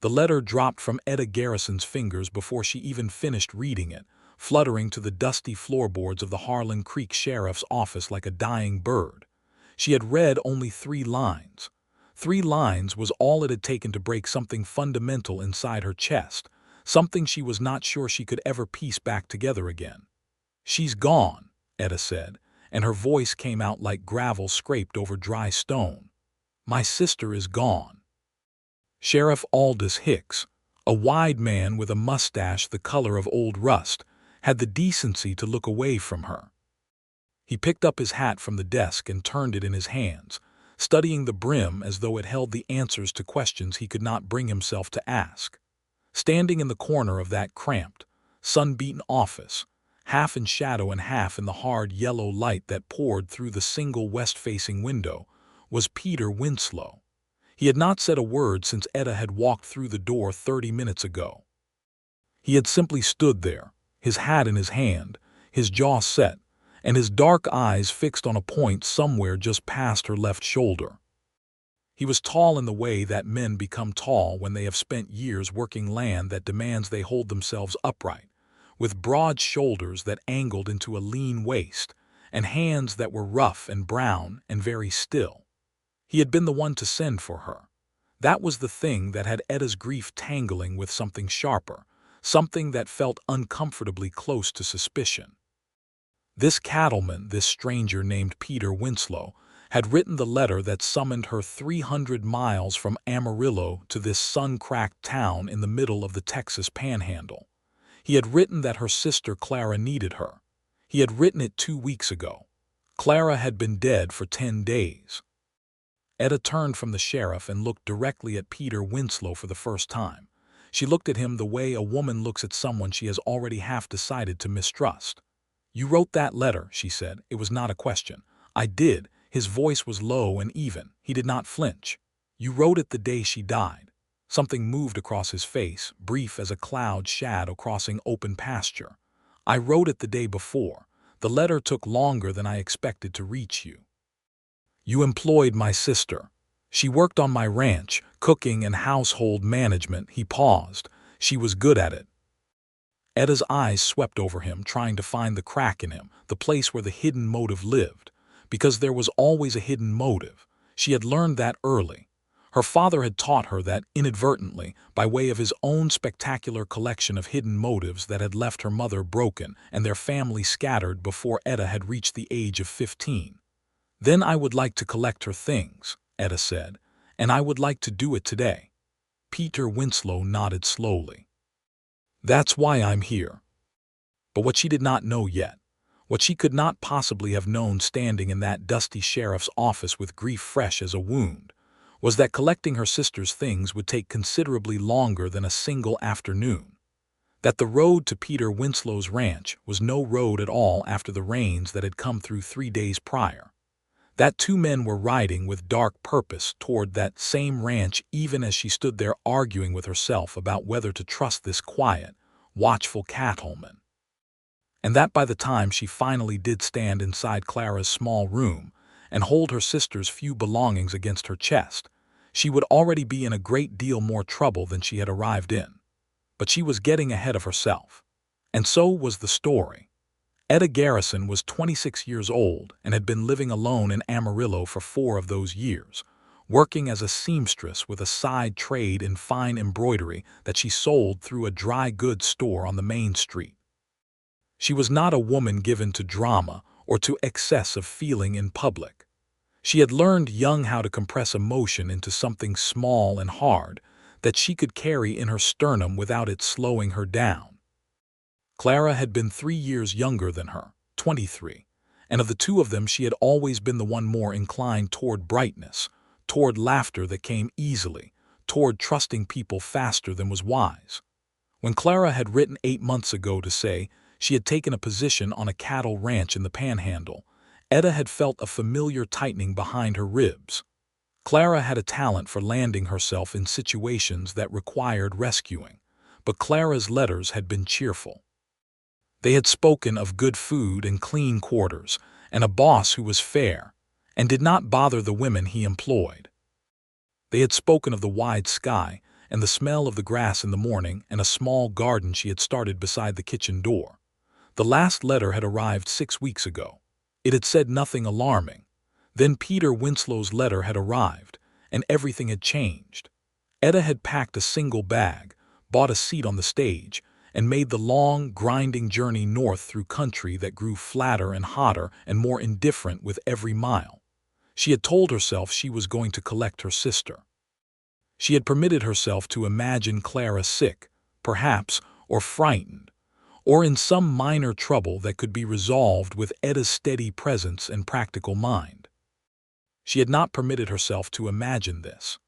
The letter dropped from Etta Garrison's fingers before she even finished reading it, fluttering to the dusty floorboards of the Harlan Creek Sheriff's office like a dying bird. She had read only 3 lines. 3 lines was all it had taken to break something fundamental inside her chest, something she was not sure she could ever piece back together again. "She's gone," Etta said, and her voice came out like gravel scraped over dry stone. "My sister is gone." Sheriff Aldous Hicks, a wide man with a mustache the color of old rust, had the decency to look away from her. He picked up his hat from the desk and turned it in his hands, studying the brim as though it held the answers to questions he could not bring himself to ask. Standing in the corner of that cramped, sun-beaten office, half in shadow and half in the hard yellow light that poured through the single west-facing window, was Peter Winslow. He had not said a word since Etta had walked through the door 30 minutes ago. He had simply stood there, his hat in his hand, his jaw set, and his dark eyes fixed on a point somewhere just past her left shoulder. He was tall in the way that men become tall when they have spent years working land that demands they hold themselves upright, with broad shoulders that angled into a lean waist, and hands that were rough and brown and very still. He had been the one to send for her. That was the thing that had Etta's grief tangling with something sharper, something that felt uncomfortably close to suspicion. This cattleman, this stranger named Peter Winslow, had written the letter that summoned her 300 miles from Amarillo to this sun-cracked town in the middle of the Texas panhandle. He had written that her sister Clara needed her. He had written it 2 weeks ago. Clara had been dead for 10 days. Etta turned from the sheriff and looked directly at Peter Winslow for the first time. She looked at him the way a woman looks at someone she has already half decided to mistrust. "You wrote that letter," she said. It was not a question. "I did." His voice was low and even. He did not flinch. "You wrote it the day she died." Something moved across his face, brief as a cloud shadow crossing open pasture. "I wrote it the day before. The letter took longer than I expected to reach you. You employed my sister. She worked on my ranch, cooking and household management." He paused. "She was good at it." Etta's eyes swept over him, trying to find the crack in him, the place where the hidden motive lived. Because there was always a hidden motive. She had learned that early. Her father had taught her that inadvertently, by way of his own spectacular collection of hidden motives that had left her mother broken and their family scattered before Etta had reached the age of 15. "Then I would like to collect her things," Etta said, "and I would like to do it today." Peter Winslow nodded slowly. "That's why I'm here." But what she did not know yet, what she could not possibly have known standing in that dusty sheriff's office with grief fresh as a wound, was that collecting her sister's things would take considerably longer than a single afternoon. That the road to Peter Winslow's ranch was no road at all after the rains that had come through 3 days prior. That 2 men were riding with dark purpose toward that same ranch even as she stood there arguing with herself about whether to trust this quiet, watchful cattleman. And that by the time she finally did stand inside Clara's small room and hold her sister's few belongings against her chest, she would already be in a great deal more trouble than she had arrived in. But she was getting ahead of herself. And so was the story. Etta Garrison was 26 years old and had been living alone in Amarillo for 4 of those years, working as a seamstress with a side trade in fine embroidery that she sold through a dry goods store on the main street. She was not a woman given to drama or to excess of feeling in public. She had learned young how to compress emotion into something small and hard that she could carry in her sternum without it slowing her down. Clara had been 3 years younger than her, 23, and of the 2 of them she had always been the one more inclined toward brightness, toward laughter that came easily, toward trusting people faster than was wise. When Clara had written 8 months ago to say she had taken a position on a cattle ranch in the panhandle, Etta had felt a familiar tightening behind her ribs. Clara had a talent for landing herself in situations that required rescuing, but Clara's letters had been cheerful. They had spoken of good food and clean quarters, and a boss who was fair, and did not bother the women he employed. They had spoken of the wide sky, and the smell of the grass in the morning, and a small garden she had started beside the kitchen door. The last letter had arrived 6 weeks ago. It had said nothing alarming. Then Peter Winslow's letter had arrived, and everything had changed. Etta had packed a single bag, bought a seat on the stage, and made the long, grinding journey north through country that grew flatter and hotter and more indifferent with every mile. She had told herself she was going to collect her sister. She had permitted herself to imagine Clara sick, perhaps, or frightened, or in some minor trouble that could be resolved with Etta's steady presence and practical mind. She had not permitted herself to imagine this.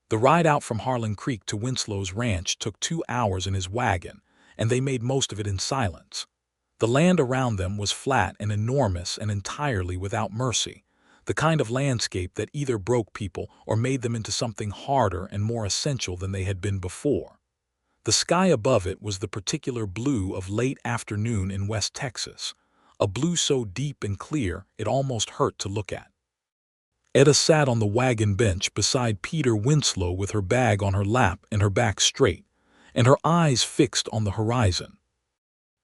The ride out from Harlan Creek to Winslow's ranch took 2 hours in his wagon, and they made most of it in silence. The land around them was flat and enormous and entirely without mercy, the kind of landscape that either broke people or made them into something harder and more essential than they had been before. The sky above it was the particular blue of late afternoon in West Texas, a blue so deep and clear it almost hurt to look at. Etta sat on the wagon bench beside Peter Winslow with her bag on her lap and her back straight, and her eyes fixed on the horizon.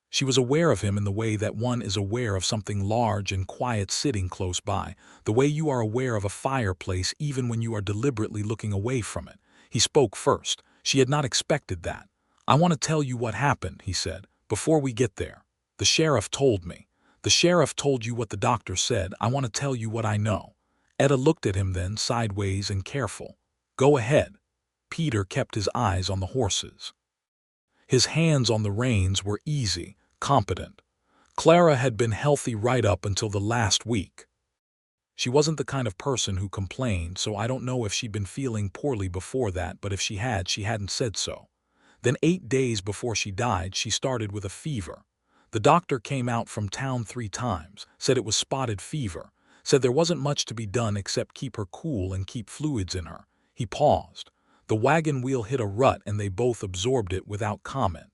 She was aware of him in the way that one is aware of something large and quiet sitting close by, the way you are aware of a fireplace even when you are deliberately looking away from it. He spoke first. She had not expected that. "I want to tell you what happened," he said, "before we get there. The sheriff told me. The sheriff told you what the doctor said. I want to tell you what I know." Etta looked at him then, sideways and careful. "Go ahead." Peter kept his eyes on the horses. His hands on the reins were easy, competent. Clara had been healthy right up until the last week. She wasn't the kind of person who complained, so I don't know if she'd been feeling poorly before that, but if she had, she hadn't said so. Then 8 days before she died, she started with a fever. The doctor came out from town 3 times, said it was spotted fever, said there wasn't much to be done except keep her cool and keep fluids in her. He paused. The wagon wheel hit a rut and they both absorbed it without comment.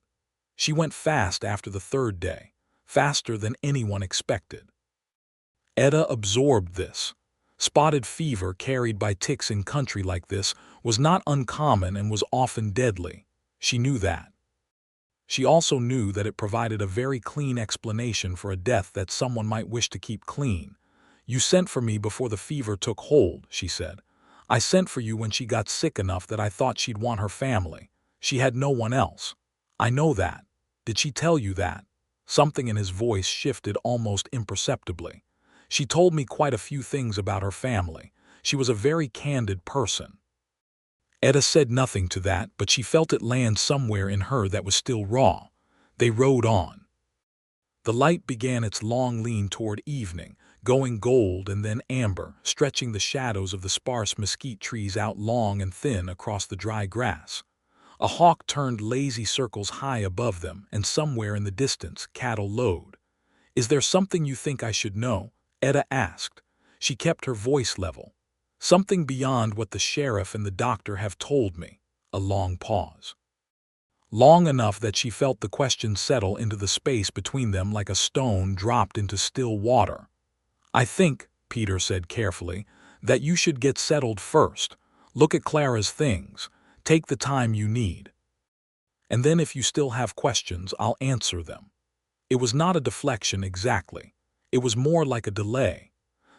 She went fast after the 3rd day, faster than anyone expected. Etta absorbed this. Spotted fever carried by ticks in country like this was not uncommon and was often deadly. She knew that. She also knew that it provided a very clean explanation for a death that someone might wish to keep clean. "You sent for me before the fever took hold," she said. "I sent for you when she got sick enough that I thought she'd want her family. She had no one else. I know that. Did she tell you that?" Something in his voice shifted almost imperceptibly. "She told me quite a few things about her family. She was a very candid person." Etta said nothing to that, but she felt it land somewhere in her that was still raw. They rode on. The light began its long lean toward evening, going gold and then amber, stretching the shadows of the sparse mesquite trees out long and thin across the dry grass. A hawk turned lazy circles high above them, and somewhere in the distance cattle lowed. "Is there something you think I should know?" Etta asked. She kept her voice level. "Something beyond what the sheriff and the doctor have told me." A long pause. Long enough that she felt the question settle into the space between them like a stone dropped into still water. "I think," Peter said carefully, "that you should get settled first. Look at Clara's things. Take the time you need. And then if you still have questions, I'll answer them." It was not a deflection exactly. It was more like a delay.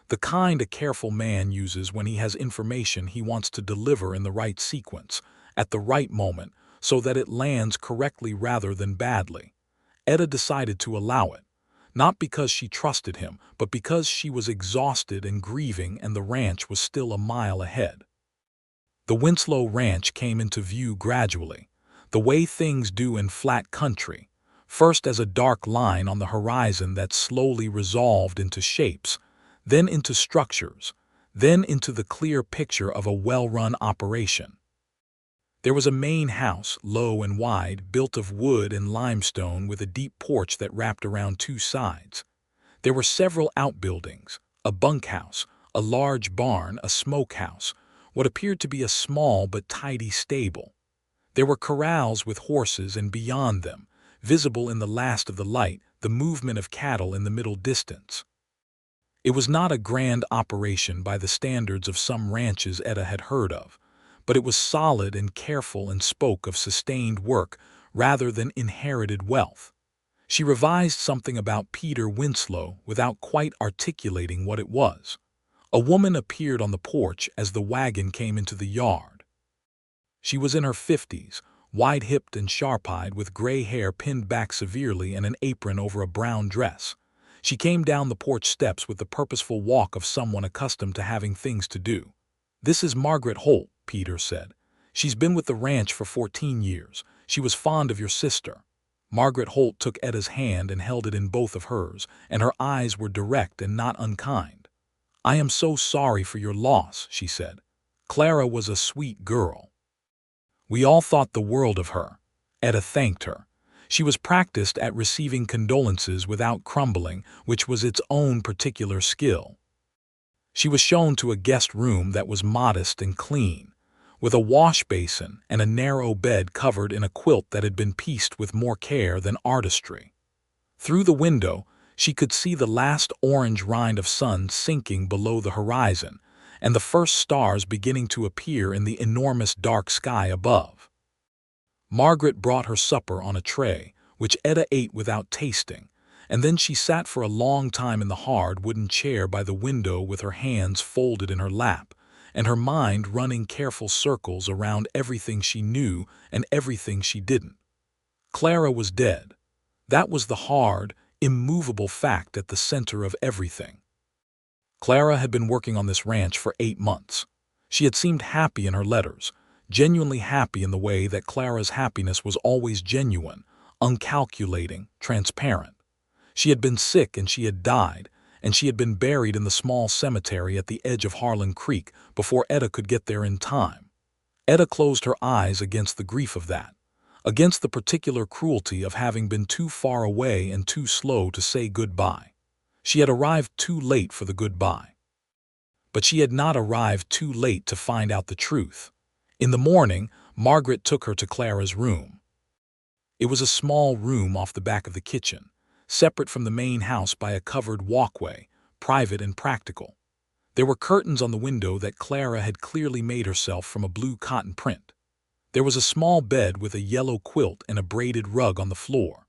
The kind a careful man uses when he has information he wants to deliver in the right sequence, at the right moment, so that it lands correctly rather than badly. Etta decided to allow it, not because she trusted him, but because she was exhausted and grieving and the ranch was still a mile ahead. The Winslow ranch came into view gradually, the way things do in flat country, first as a dark line on the horizon that slowly resolved into shapes, then into structures, then into the clear picture of a well-run operation. There was a main house, low and wide, built of wood and limestone with a deep porch that wrapped around 2 sides. There were several outbuildings, a bunkhouse, a large barn, a smokehouse, what appeared to be a small but tidy stable. There were corrals with horses, and beyond them, visible in the last of the light, the movement of cattle in the middle distance. It was not a grand operation by the standards of some ranches Etta had heard of, but it was solid and careful and spoke of sustained work rather than inherited wealth. She revised something about Peter Winslow without quite articulating what it was. A woman appeared on the porch as the wagon came into the yard. She was in her 50s, wide-hipped and sharp-eyed, with gray hair pinned back severely and an apron over a brown dress. She came down the porch steps with the purposeful walk of someone accustomed to having things to do. "This is Margaret Holt," Peter said. "She's been with the ranch for 14 years. She was fond of your sister." Margaret Holt took Etta's hand and held it in both of hers, and her eyes were direct and not unkind. "I am so sorry for your loss," she said. "Clara was a sweet girl." "We all thought the world of her." Etta thanked her. She was practiced at receiving condolences without crumbling, which was its own particular skill. She was shown to a guest room that was modest and clean, with a wash basin and a narrow bed covered in a quilt that had been pieced with more care than artistry. Through the window, she could see the last orange rind of sun sinking below the horizon, and the first stars beginning to appear in the enormous dark sky above. Margaret brought her supper on a tray, which Etta ate without tasting, and then she sat for a long time in the hard wooden chair by the window with her hands folded in her lap, and her mind running careful circles around everything she knew and everything she didn't. Clara was dead. That was the hard, immovable fact at the center of everything. Clara had been working on this ranch for 8 months. She had seemed happy in her letters, genuinely happy in the way that Clara's happiness was always genuine, uncalculating, transparent. She had been sick and she had died, and she had been buried in the small cemetery at the edge of Harlan Creek before Etta could get there in time. Etta closed her eyes against the grief of that, against the particular cruelty of having been too far away and too slow to say goodbye. She had arrived too late for the goodbye. But she had not arrived too late to find out the truth. In the morning, Margaret took her to Clara's room. It was a small room off the back of the kitchen, separate from the main house by a covered walkway, private and practical. There were curtains on the window that Clara had clearly made herself from a blue cotton print. There was a small bed with a yellow quilt and a braided rug on the floor.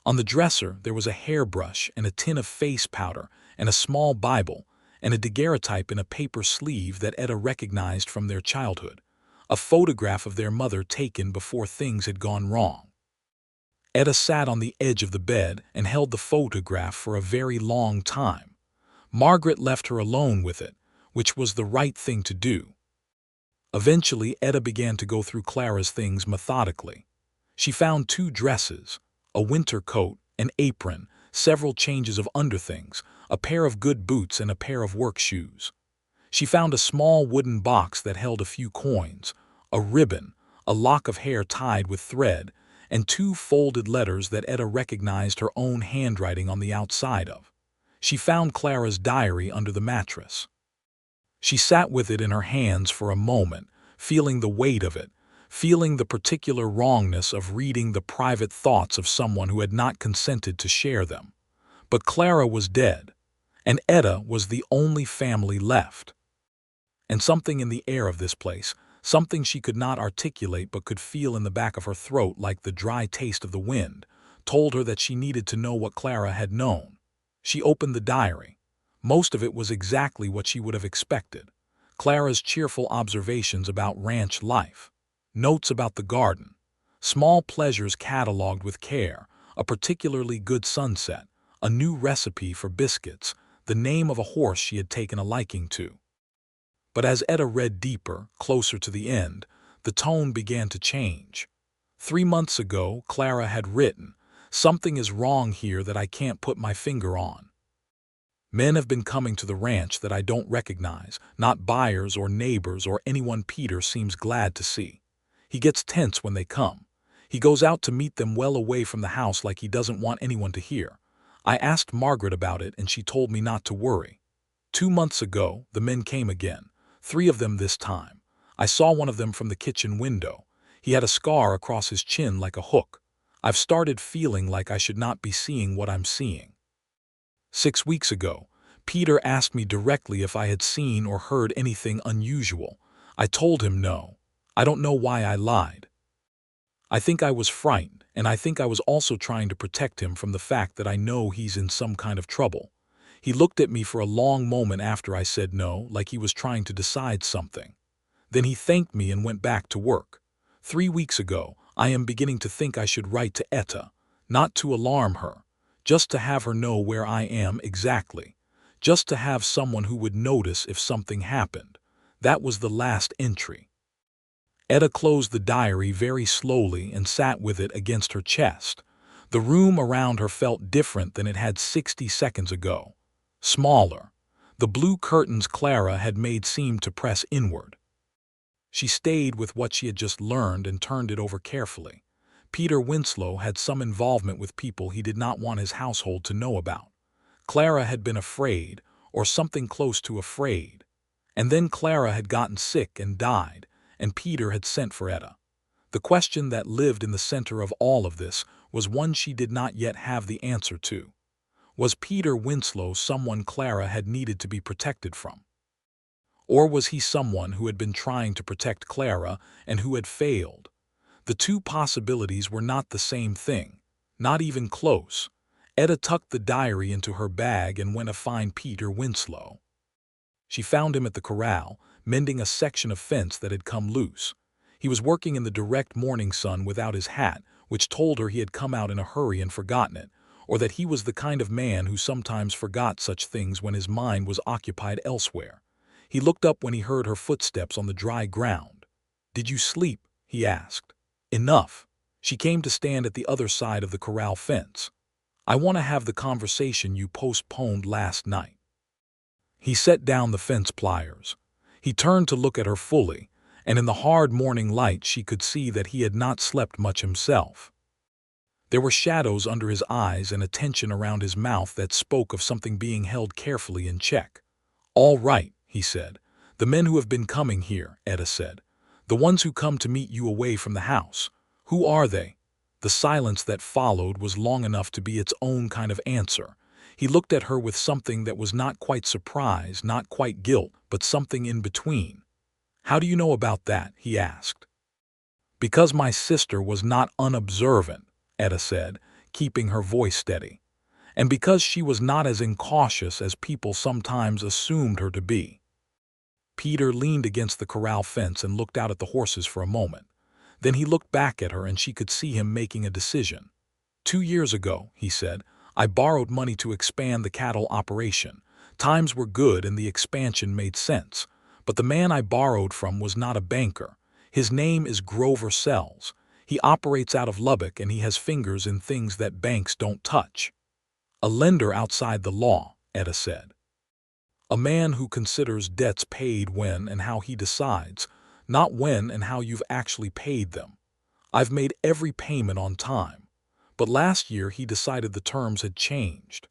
On the dresser there was a hairbrush and a tin of face powder and a small Bible and a daguerreotype in a paper sleeve that Etta recognized from their childhood, a photograph of their mother taken before things had gone wrong. Etta sat on the edge of the bed and held the photograph for a very long time. Margaret left her alone with it, which was the right thing to do. Eventually, Etta began to go through Clara's things methodically. She found 2 dresses, a winter coat, an apron, several changes of underthings, a pair of good boots and a pair of work shoes. She found a small wooden box that held a few coins, a ribbon, a lock of hair tied with thread, and 2 folded letters that Etta recognized her own handwriting on the outside of. She found Clara's diary under the mattress. She sat with it in her hands for a moment, feeling the weight of it, feeling the particular wrongness of reading the private thoughts of someone who had not consented to share them. But Clara was dead, and Etta was the only family left. And something in the air of this place, something she could not articulate but could feel in the back of her throat like the dry taste of the wind, told her that she needed to know what Clara had known. She opened the diary. Most of it was exactly what she would have expected. Clara's cheerful observations about ranch life, notes about the garden, small pleasures catalogued with care, a particularly good sunset, a new recipe for biscuits, the name of a horse she had taken a liking to. But as Etta read deeper, closer to the end, the tone began to change. 3 months ago, Clara had written, "Something is wrong here that I can't put my finger on. Men have been coming to the ranch that I don't recognize, not buyers or neighbors or anyone Peter seems glad to see. He gets tense when they come. He goes out to meet them well away from the house like he doesn't want anyone to hear. I asked Margaret about it and she told me not to worry. 2 months ago, the men came again. 3 of them this time. I saw one of them from the kitchen window. He had a scar across his chin like a hook. I've started feeling like I should not be seeing what I'm seeing. 6 weeks ago, Peter asked me directly if I had seen or heard anything unusual. I told him no. I don't know why I lied. I think I was frightened, and I think I was also trying to protect him from the fact that I know he's in some kind of trouble. He looked at me for a long moment after I said no, like he was trying to decide something. Then he thanked me and went back to work. 3 weeks ago, I am beginning to think I should write to Etta, not to alarm her, just to have her know where I am exactly, just to have someone who would notice if something happened. That was the last entry. Etta closed the diary very slowly and sat with it against her chest. The room around her felt different than it had 60 seconds ago. Smaller. The blue curtains Clara had made seemed to press inward. She stayed with what she had just learned and turned it over carefully. Peter Winslow had some involvement with people he did not want his household to know about. Clara had been afraid, or something close to afraid. And then Clara had gotten sick and died, and Peter had sent for Etta. The question that lived in the center of all of this was one she did not yet have the answer to. Was Peter Winslow someone Clara had needed to be protected from? Or was he someone who had been trying to protect Clara and who had failed? The two possibilities were not the same thing, not even close. Etta tucked the diary into her bag and went to find Peter Winslow. She found him at the corral, mending a section of fence that had come loose. He was working in the direct morning sun without his hat, which told her he had come out in a hurry and forgotten it, or that he was the kind of man who sometimes forgot such things when his mind was occupied elsewhere. He looked up when he heard her footsteps on the dry ground. "Did you sleep?" he asked. "Enough." She came to stand at the other side of the corral fence. "I want to have the conversation you postponed last night." He set down the fence pliers. He turned to look at her fully, and in the hard morning light she could see that he had not slept much himself. There were shadows under his eyes and a tension around his mouth that spoke of something being held carefully in check. "All right," he said. "The men who have been coming here," Etta said. "The ones who come to meet you away from the house. Who are they?" The silence that followed was long enough to be its own kind of answer. He looked at her with something that was not quite surprise, not quite guilt, but something in between. "How do you know about that?" he asked. "Because my sister was not unobservant," Etta said, keeping her voice steady. "And because she was not as incautious as people sometimes assumed her to be." Peter leaned against the corral fence and looked out at the horses for a moment. Then he looked back at her and she could see him making a decision. "2 years ago," he said, "I borrowed money to expand the cattle operation. Times were good and the expansion made sense. But the man I borrowed from was not a banker. His name is Grover Sells. He operates out of Lubbock and he has fingers in things that banks don't touch." "A lender outside the law," Etta said. "A man who considers debts paid when and how he decides, not when and how you've actually paid them. I've made every payment on time. But last year he decided the terms had changed.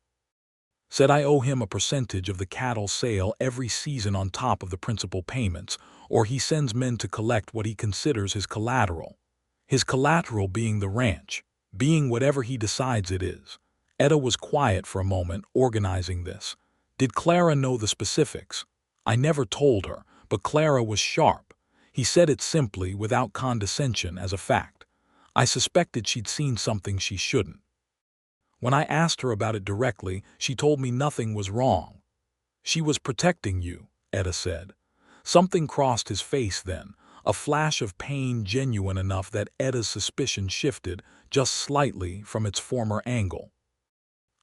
Said I owe him a percentage of the cattle sale every season on top of the principal payments, or he sends men to collect what he considers his collateral. His collateral being the ranch, being whatever he decides it is." Etta was quiet for a moment, organizing this. "Did Clara know the specifics?" "I never told her, but Clara was sharp." He said it simply, without condescension, as a fact. "I suspected she'd seen something she shouldn't. When I asked her about it directly, she told me nothing was wrong." "She was protecting you," Etta said. Something crossed his face then, a flash of pain genuine enough that Etta's suspicion shifted, just slightly, from its former angle.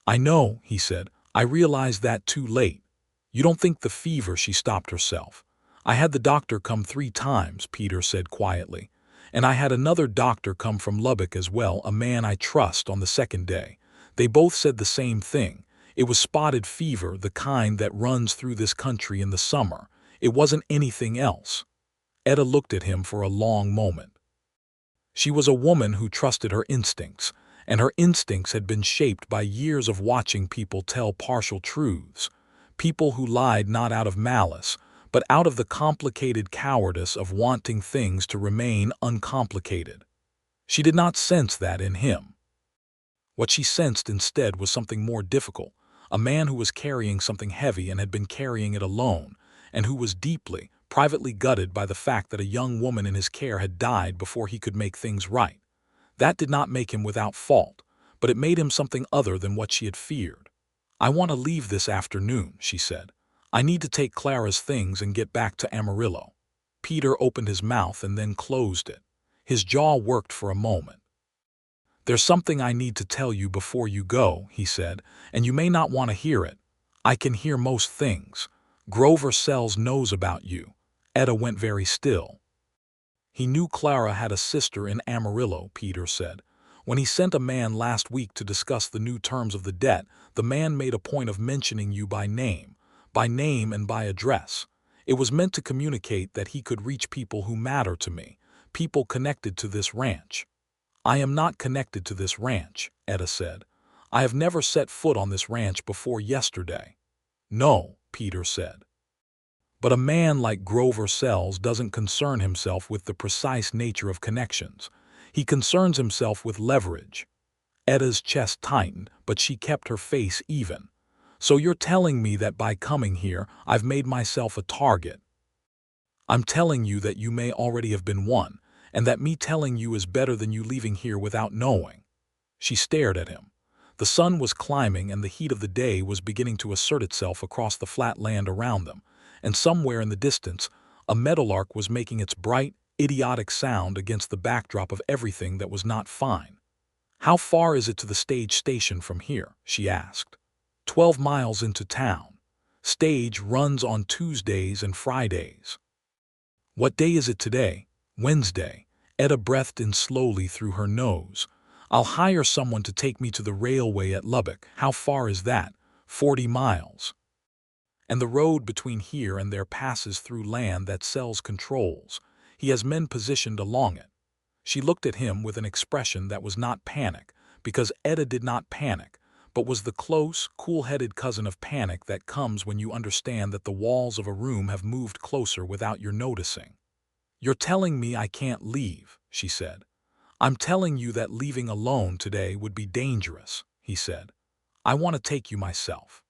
"I know," he said. "I realized that too late. You don't think the fever—" She stopped herself. "I had the doctor come 3 times," Peter said quietly. "And I had another doctor come from Lubbock as well, a man I trust, on the 2nd day. They both said the same thing. It was spotted fever, the kind that runs through this country in the summer. It wasn't anything else." Etta looked at him for a long moment. She was a woman who trusted her instincts, and her instincts had been shaped by years of watching people tell partial truths. People who lied not out of malice, but out of the complicated cowardice of wanting things to remain uncomplicated. She did not sense that in him. What she sensed instead was something more difficult, a man who was carrying something heavy and had been carrying it alone, and who was deeply, privately gutted by the fact that a young woman in his care had died before he could make things right. That did not make him without fault, but it made him something other than what she had feared. "I want to leave this afternoon," she said. "I need to take Clara's things and get back to Amarillo." Peter opened his mouth and then closed it. His jaw worked for a moment. "There's something I need to tell you before you go," he said, "and you may not want to hear it. I can hear most things. Grover Sells knows about you." Etta went very still. "He knew Clara had a sister in Amarillo," Peter said. "When he sent a man last week to discuss the new terms of the debt, the man made a point of mentioning you by name and by address. It was meant to communicate that he could reach people who matter to me, people connected to this ranch." "I am not connected to this ranch," Etta said. "I have never set foot on this ranch before yesterday." "No," Peter said. "But a man like Grover Sells doesn't concern himself with the precise nature of connections. He concerns himself with leverage." Etta's chest tightened, but she kept her face even. "So you're telling me that by coming here, I've made myself a target?" "I'm telling you that you may already have been one, and that me telling you is better than you leaving here without knowing." She stared at him. The sun was climbing and the heat of the day was beginning to assert itself across the flat land around them, and somewhere in the distance, a meadowlark was making its bright, idiotic sound against the backdrop of everything that was not fine. "How far is it to the stage station from here?" she asked. 12 miles into town. Stage runs on Tuesdays and Fridays." "What day is it today?" "Wednesday." Etta breathed in slowly through her nose. "I'll hire someone to take me to the railway at Lubbock." "How far is that?" 40 miles. "And the road between here and there passes through land that Sells controls. He has men positioned along it." She looked at him with an expression that was not panic, because Etta did not panic, but was the close, cool-headed cousin of panic that comes when you understand that the walls of a room have moved closer without your noticing. "You're telling me I can't leave," she said. "I'm telling you that leaving alone today would be dangerous," he said. "I want to take you myself.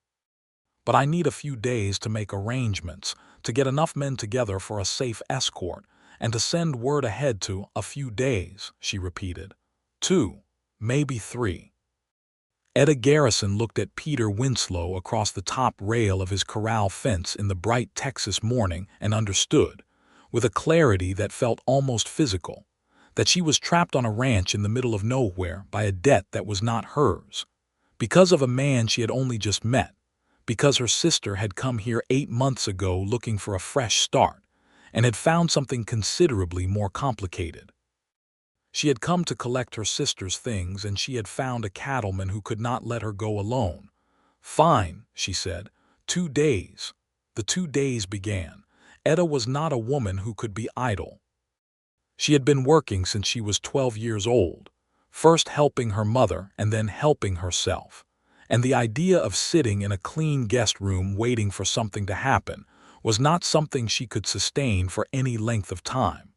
But I need a few days to make arrangements, to get enough men together for a safe escort, and to send word ahead to a few days," she repeated. 2, maybe 3. Etta Garrison looked at Peter Winslow across the top rail of his corral fence in the bright Texas morning and understood, with a clarity that felt almost physical, that she was trapped on a ranch in the middle of nowhere by a debt that was not hers, because of a man she had only just met, because her sister had come here 8 months ago looking for a fresh start, and had found something considerably more complicated. She had come to collect her sister's things, and she had found a cattleman who could not let her go alone. "Fine," she said. 2 days. The 2 days began. Etta was not a woman who could be idle. She had been working since she was 12 years old, first helping her mother and then helping herself. And the idea of sitting in a clean guest room waiting for something to happen was not something she could sustain for any length of time.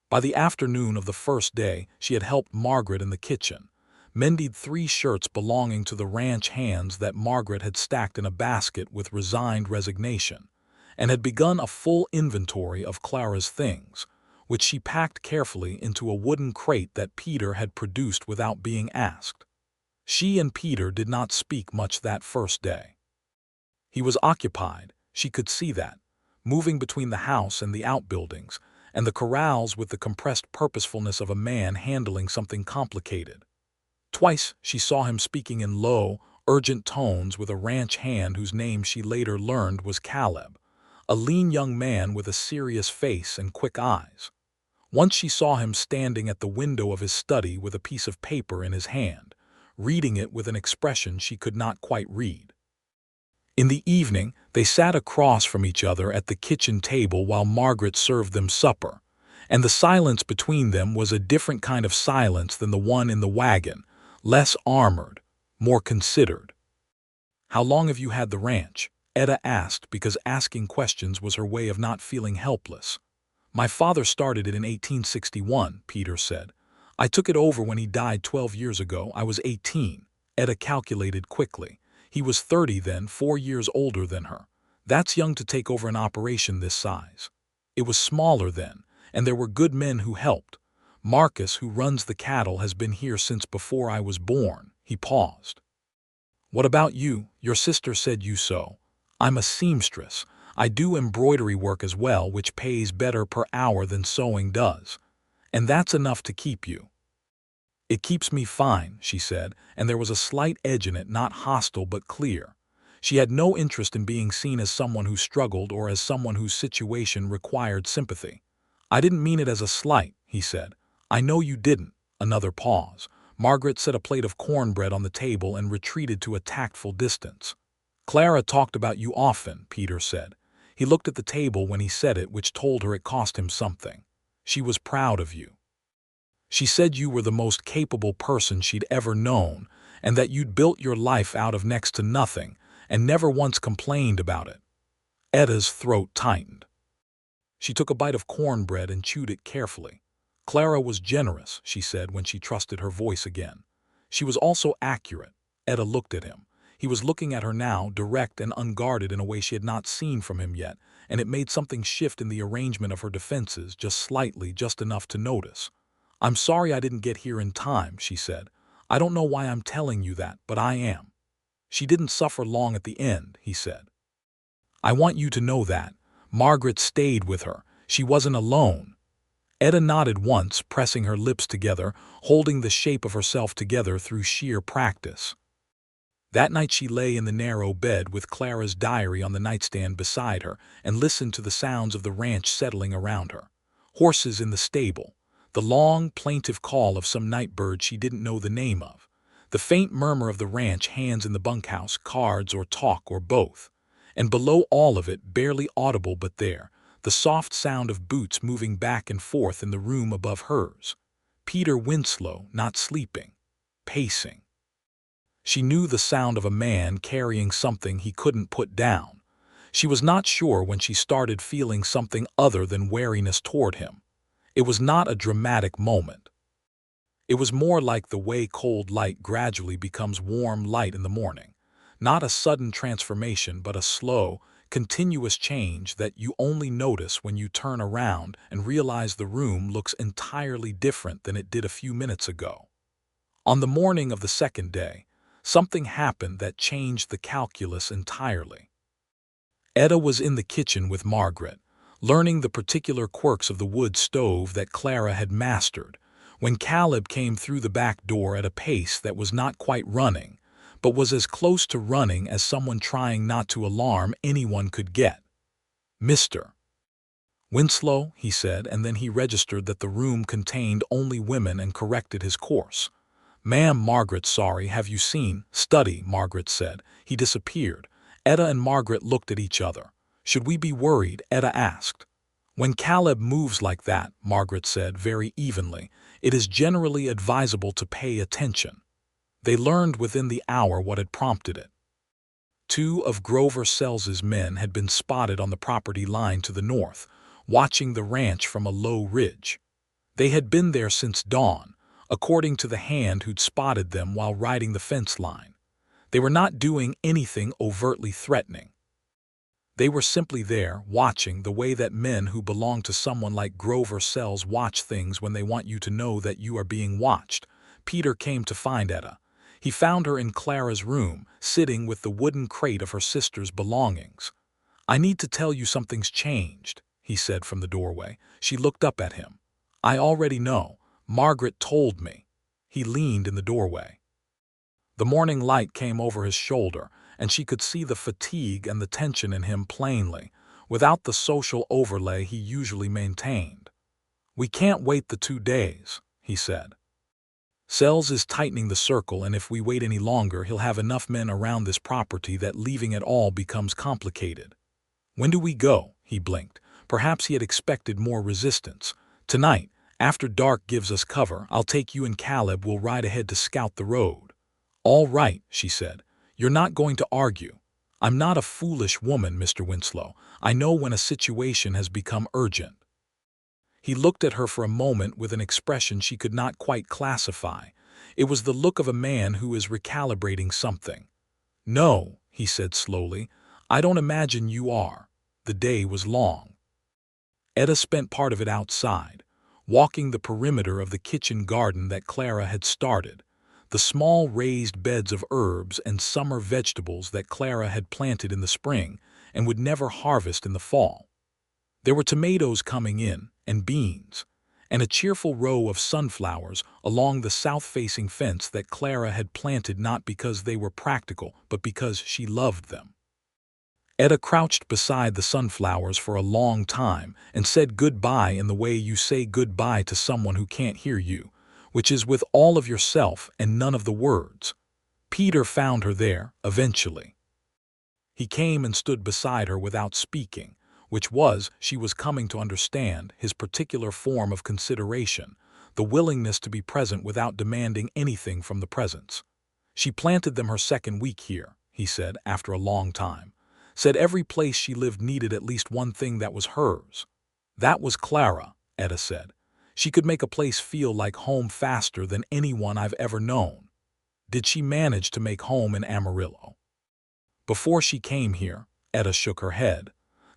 By the afternoon of the first day, she had helped Margaret in the kitchen, mended 3 shirts belonging to the ranch hands that Margaret had stacked in a basket with resigned resignation, and had begun a full inventory of Clara's things, which she packed carefully into a wooden crate that Peter had produced without being asked. She and Peter did not speak much that first day. He was occupied, she could see that, moving between the house and the outbuildings, and the corrals with the compressed purposefulness of a man handling something complicated. Twice she saw him speaking in low, urgent tones with a ranch hand whose name she later learned was Caleb, a lean young man with a serious face and quick eyes. Once she saw him standing at the window of his study with a piece of paper in his hand, reading it with an expression she could not quite read. In the evening, they sat across from each other at the kitchen table while Margaret served them supper, and the silence between them was a different kind of silence than the one in the wagon, less armored, more considered. "How long have you had the ranch?" Etta asked, because asking questions was her way of not feeling helpless. "My father started it in 1861, Peter said. "I took it over when he died 12 years ago. I was 18. Etta calculated quickly. He was 30 then, 4 years older than her. That's young to take over an operation this size. It was smaller then, and there were good men who helped. Marcus, who runs the cattle, has been here since before I was born." He paused. "What about you? Your sister said you so." "I'm a seamstress. I do embroidery work as well, which pays better per hour than sewing does. And that's enough to keep you." "It keeps me fine," she said, and there was a slight edge in it, not hostile but clear. She had no interest in being seen as someone who struggled or as someone whose situation required sympathy. "I didn't mean it as a slight," he said. "I know you didn't." Another pause. Margaret set a plate of cornbread on the table and retreated to a tactful distance. "Clara talked about you often," Peter said. He looked at the table when he said it, which told her it cost him something. "She was proud of you. She said you were the most capable person she'd ever known, and that you'd built your life out of next to nothing, and never once complained about it." Etta's throat tightened. She took a bite of cornbread and chewed it carefully. "Clara was generous," she said when she trusted her voice again. "She was also accurate." Etta looked at him. He was looking at her now, direct and unguarded in a way she had not seen from him yet, and it made something shift in the arrangement of her defenses, just slightly, just enough to notice. "I'm sorry I didn't get here in time," she said. "I don't know why I'm telling you that, but I am." "She didn't suffer long at the end," he said. "I want you to know that. Margaret stayed with her. She wasn't alone." Etta nodded once, pressing her lips together, holding the shape of herself together through sheer practice. That night she lay in the narrow bed with Clara's diary on the nightstand beside her and listened to the sounds of the ranch settling around her. Horses in the stable, the long, plaintive call of some night bird she didn't know the name of, the faint murmur of the ranch hands in the bunkhouse, cards or talk or both, and below all of it, barely audible but there, the soft sound of boots moving back and forth in the room above hers. Peter Winslow, not sleeping, pacing. She knew the sound of a man carrying something he couldn't put down. She was not sure when she started feeling something other than wariness toward him. It was not a dramatic moment. It was more like the way cold light gradually becomes warm light in the morning. Not a sudden transformation, but a slow, continuous change that you only notice when you turn around and realize the room looks entirely different than it did a few minutes ago. On the morning of the second day, something happened that changed the calculus entirely. Etta was in the kitchen with Margaret, learning the particular quirks of the wood stove that Clara had mastered, when Caleb came through the back door at a pace that was not quite running, but was as close to running as someone trying not to alarm anyone could get. "Mr. Winslow," he said, and then he registered that the room contained only women and corrected his course. "Ma'am, Margaret, sorry, have you seen?" "Study," Margaret said. He disappeared. Etta and Margaret looked at each other. "Should we be worried?" Etta asked. "When Caleb moves like that," Margaret said very evenly, "it is generally advisable to pay attention." They learned within the hour what had prompted it. Two of Grover Sells's men had been spotted on the property line to the north, watching the ranch from a low ridge. They had been there since dawn, according to the hand who'd spotted them while riding the fence line. They were not doing anything overtly threatening. They were simply there, watching, the way that men who belong to someone like Grover Sells watch things when they want you to know that you are being watched. Peter came to find Etta. He found her in Clara's room, sitting with the wooden crate of her sister's belongings. "I need to tell you something's changed," he said from the doorway. She looked up at him. "I already know. Margaret told me." He leaned in the doorway. The morning light came over his shoulder, and she could see the fatigue and the tension in him plainly, without the social overlay he usually maintained. "We can't wait the 2 days," he said. "Sells is tightening the circle, and if we wait any longer, he'll have enough men around this property that leaving it all becomes complicated." "When do we go?" He blinked. Perhaps he had expected more resistance. "Tonight. After dark gives us cover, I'll take you and Caleb. We'll ride ahead to scout the road." "All right," she said. "You're not going to argue." "I'm not a foolish woman, Mr. Winslow. I know when a situation has become urgent." He looked at her for a moment with an expression she could not quite classify. It was the look of a man who is recalibrating something. "No," he said slowly, I don't imagine you are. The day was long. Etta spent part of it outside, walking the perimeter of the kitchen garden that Clara had started, the small raised beds of herbs and summer vegetables that Clara had planted in the spring and would never harvest in the fall. There were tomatoes coming in, and beans, and a cheerful row of sunflowers along the south-facing fence that Clara had planted not because they were practical, but because she loved them. Etta crouched beside the sunflowers for a long time and said goodbye in the way you say goodbye to someone who can't hear you, which is with all of yourself and none of the words. Peter found her there, eventually. He came and stood beside her without speaking, which was, she was coming to understand, his particular form of consideration, the willingness to be present without demanding anything from the presence. She planted them her second week here, he said, after a long time. Said every place she lived needed at least one thing that was hers. That was Clara, Etta said. She could make a place feel like home faster than anyone I've ever known. Did she manage to make home in Amarillo? Before she came here, Etta shook her head.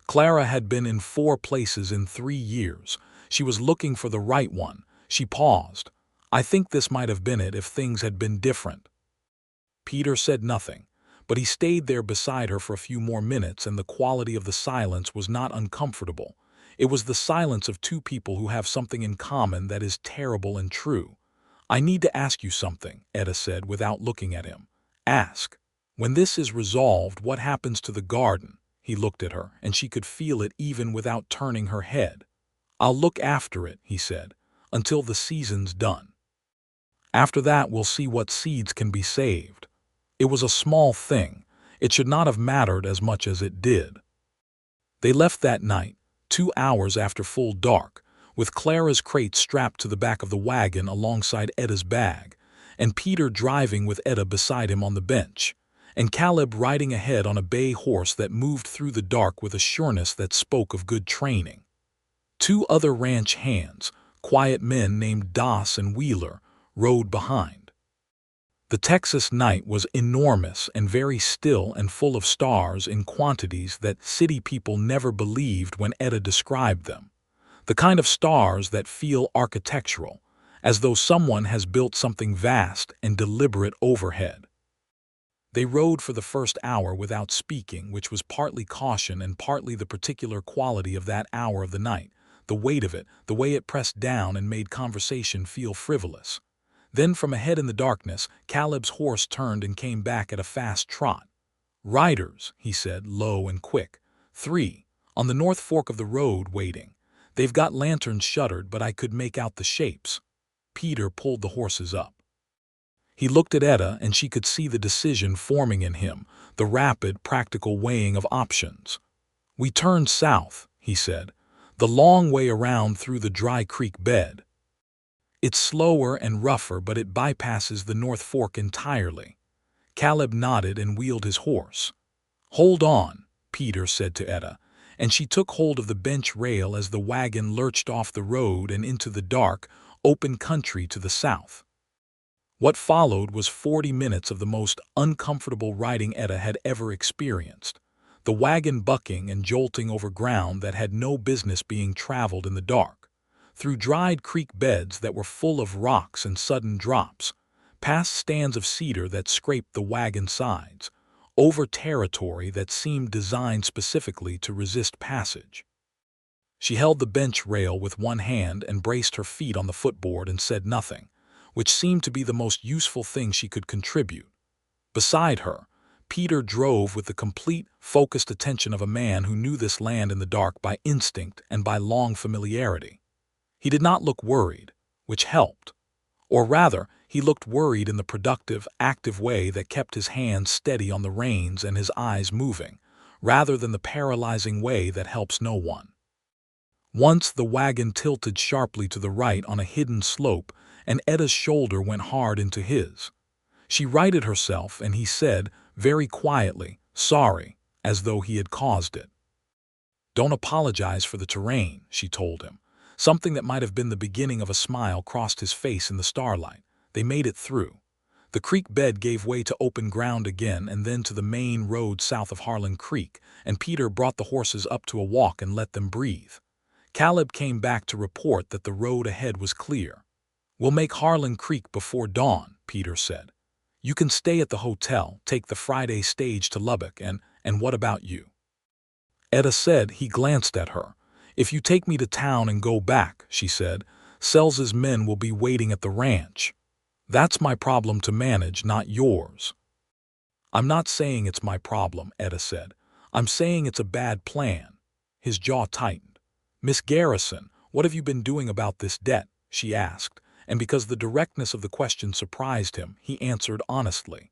Clara had been in 4 places in 3 years. She was looking for the right one. She paused. I think this might have been it if things had been different. Peter said nothing, but he stayed there beside her for a few more minutes, and the quality of the silence was not uncomfortable. It was the silence of 2 people who have something in common that is terrible and true. I need to ask you something, Etta said without looking at him. Ask. When this is resolved, what happens to the garden? He looked at her, and she could feel it even without turning her head. I'll look after it, he said, until the season's done. After that, we'll see what seeds can be saved. It was a small thing. It should not have mattered as much as it did. They left that night, 2 hours after full dark, with Clara's crate strapped to the back of the wagon alongside Etta's bag, and Peter driving with Etta beside him on the bench, and Caleb riding ahead on a bay horse that moved through the dark with a sureness that spoke of good training. 2 other ranch hands, quiet men named Doss and Wheeler, rode behind. The Texas night was enormous and very still and full of stars in quantities that city people never believed when Etta described them. The kind of stars that feel architectural, as though someone has built something vast and deliberate overhead. They rode for the first hour without speaking, which was partly caution and partly the particular quality of that hour of the night, the weight of it, the way it pressed down and made conversation feel frivolous. Then from ahead in the darkness, Caleb's horse turned and came back at a fast trot. Riders, he said, low and quick. 3, on the north fork of the road, waiting. They've got lanterns shuttered, but I could make out the shapes. Peter pulled the horses up. He looked at Etta, and she could see the decision forming in him, the rapid, practical weighing of options. We turned south, he said, the long way around through the dry creek bed. It's slower and rougher, but it bypasses the North Fork entirely. Caleb nodded and wheeled his horse. Hold on, Peter said to Etta, and she took hold of the bench rail as the wagon lurched off the road and into the dark, open country to the south. What followed was 40 minutes of the most uncomfortable riding Etta had ever experienced, the wagon bucking and jolting over ground that had no business being traveled in the dark, through dried creek beds that were full of rocks and sudden drops, past stands of cedar that scraped the wagon sides, over territory that seemed designed specifically to resist passage. She held the bench rail with one hand and braced her feet on the footboard and said nothing, which seemed to be the most useful thing she could contribute. Beside her, Peter drove with the complete, focused attention of a man who knew this land in the dark by instinct and by long familiarity. He did not look worried, which helped. Or rather, he looked worried in the productive, active way that kept his hands steady on the reins and his eyes moving, rather than the paralyzing way that helps no one. Once the wagon tilted sharply to the right on a hidden slope, and Etta's shoulder went hard into his. She righted herself, and he said, very quietly, sorry, as though he had caused it. Don't apologize for the terrain, she told him. Something that might have been the beginning of a smile crossed his face in the starlight. They made it through. The creek bed gave way to open ground again and then to the main road south of Harlan Creek, and Peter brought the horses up to a walk and let them breathe. Caleb came back to report that the road ahead was clear. "We'll make Harlan Creek before dawn," Peter said. "You can stay at the hotel, take the Friday stage to Lubbock, and what about you?" Etta said. He glanced at her. "If you take me to town and go back," she said, "Sells's men will be waiting at the ranch. That's my problem to manage, not yours." "I'm not saying it's my problem," Etta said. "I'm saying it's a bad plan." His jaw tightened. "Miss Garrison, what have you been doing about this debt?" she asked, and because the directness of the question surprised him, he answered honestly.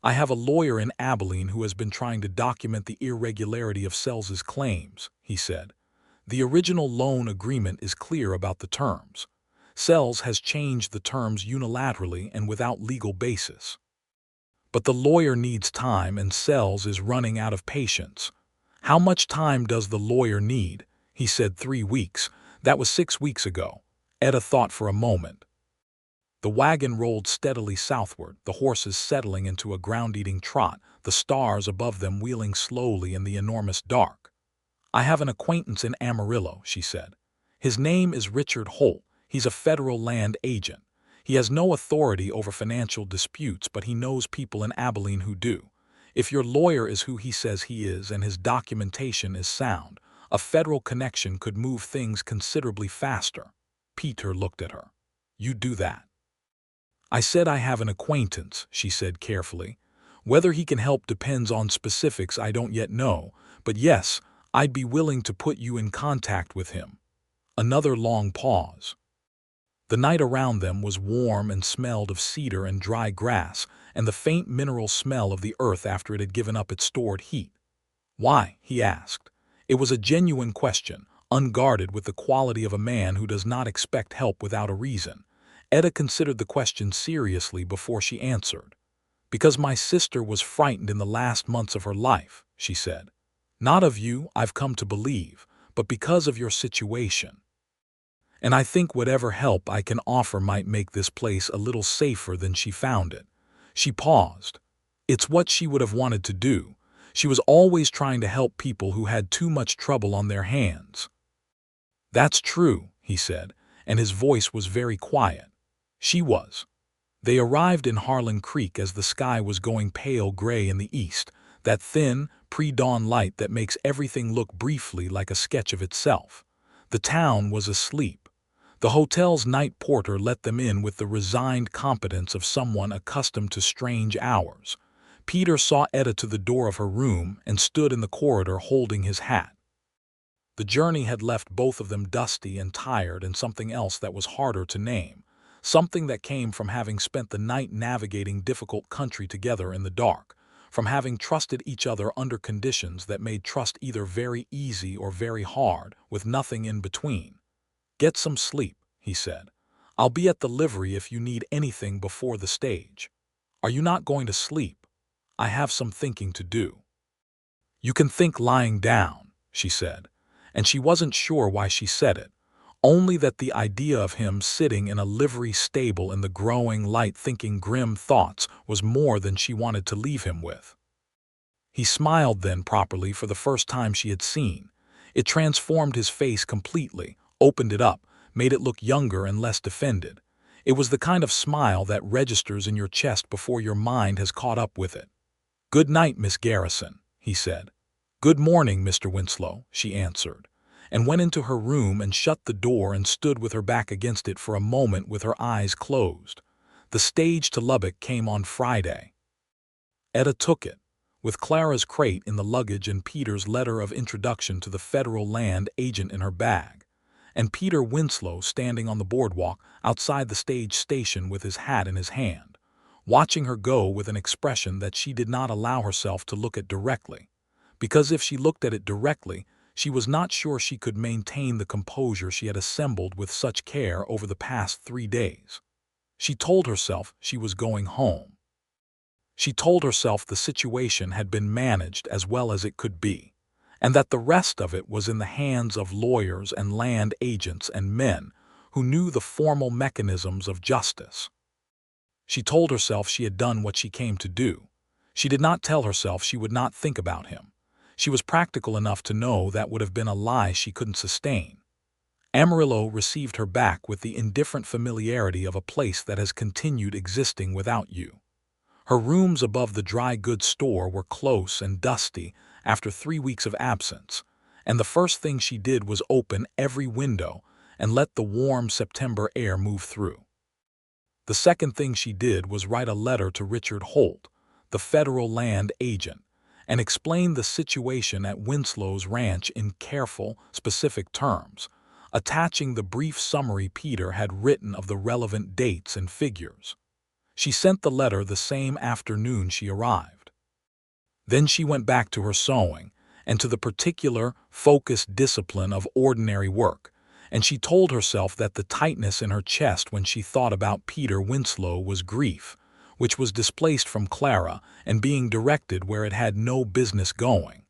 "I have a lawyer in Abilene who has been trying to document the irregularity of Sells's claims," he said. "The original loan agreement is clear about the terms. Sells has changed the terms unilaterally and without legal basis. But the lawyer needs time and Sells is running out of patience." "How much time does the lawyer need?" He said 3 weeks. That was 6 weeks ago. Etta thought for a moment. The wagon rolled steadily southward, the horses settling into a ground-eating trot, the stars above them wheeling slowly in the enormous dark. "I have an acquaintance in Amarillo," she said. "His name is Richard Holt. He's a federal land agent. He has no authority over financial disputes, but he knows people in Abilene who do. If your lawyer is who he says he is and his documentation is sound, a federal connection could move things considerably faster." Peter looked at her. "You do that?" "I said I have an acquaintance," she said carefully. "Whether he can help depends on specifics I don't yet know, but yes, I'd be willing to put you in contact with him." Another long pause. The night around them was warm and smelled of cedar and dry grass and the faint mineral smell of the earth after it had given up its stored heat. "Why?" he asked. It was a genuine question, unguarded with the quality of a man who does not expect help without a reason. Etta considered the question seriously before she answered. "Because my sister was frightened in the last months of her life," she said. "Not of you, I've come to believe, but because of your situation. And I think whatever help I can offer might make this place a little safer than she found it." She paused. It's what she would have wanted to do. She was always trying to help people who had too much trouble on their hands. "That's true," he said, and his voice was very quiet. She was. They arrived in Harlan Creek as the sky was going pale gray in the east, that thin, pre-dawn light that makes everything look briefly like a sketch of itself. The town was asleep. The hotel's night porter let them in with the resigned competence of someone accustomed to strange hours. Peter saw Etta to the door of her room and stood in the corridor holding his hat. The journey had left both of them dusty and tired, and something else that was harder to name. Something that came from having spent the night navigating difficult country together in the dark, from having trusted each other under conditions that made trust either very easy or very hard, with nothing in between. "Get some sleep," he said. "I'll be at the livery if you need anything before the stage." "Are you not going to sleep?" "I have some thinking to do." "You can think lying down," she said, and she wasn't sure why she said it. Only that the idea of him sitting in a livery stable in the growing light thinking grim thoughts was more than she wanted to leave him with. He smiled then properly for the first time she had seen. It transformed his face completely, opened it up, made it look younger and less defended. It was the kind of smile that registers in your chest before your mind has caught up with it. "Good night, Miss Garrison," he said. "Good morning, Mr. Winslow," she answered, and went into her room and shut the door and stood with her back against it for a moment with her eyes closed. The stage to Lubbock came on Friday. Etta took it, with Clara's crate in the luggage and Peter's letter of introduction to the federal land agent in her bag, and Peter Winslow standing on the boardwalk outside the stage station with his hat in his hand, watching her go with an expression that she did not allow herself to look at directly, because if she looked at it directly, she was not sure she could maintain the composure she had assembled with such care over the past 3 days. She told herself she was going home. She told herself the situation had been managed as well as it could be, and that the rest of it was in the hands of lawyers and land agents and men who knew the formal mechanisms of justice. She told herself she had done what she came to do. She did not tell herself she would not think about him. She was practical enough to know that would have been a lie she couldn't sustain. Amarillo received her back with the indifferent familiarity of a place that has continued existing without you. Her rooms above the dry goods store were close and dusty after 3 weeks of absence, and the first thing she did was open every window and let the warm September air move through. The second thing she did was write a letter to Richard Holt, the federal land agent, and explain the situation at Winslow's ranch in careful, specific terms, attaching the brief summary Peter had written of the relevant dates and figures. She sent the letter the same afternoon she arrived. Then she went back to her sewing and to the particular, focused discipline of ordinary work, and she told herself that the tightness in her chest when she thought about Peter Winslow was grief, which was displaced from Clara and being directed where it had no business going.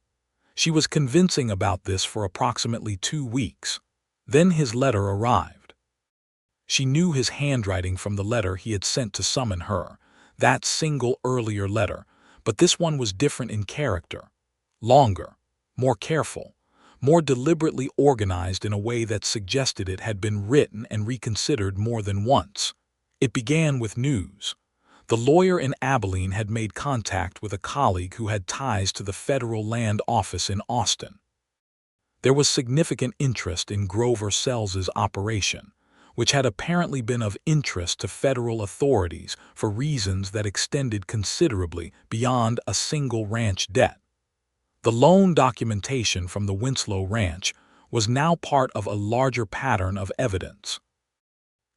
She was convincing about this for approximately 2 weeks. Then his letter arrived. She knew his handwriting from the letter he had sent to summon her, that single earlier letter, but this one was different in character. Longer, more careful, more deliberately organized in a way that suggested it had been written and reconsidered more than once. It began with news. The lawyer in Abilene had made contact with a colleague who had ties to the federal land office in Austin. There was significant interest in Grover Sells's operation, which had apparently been of interest to federal authorities for reasons that extended considerably beyond a single ranch debt. The loan documentation from the Winslow Ranch was now part of a larger pattern of evidence.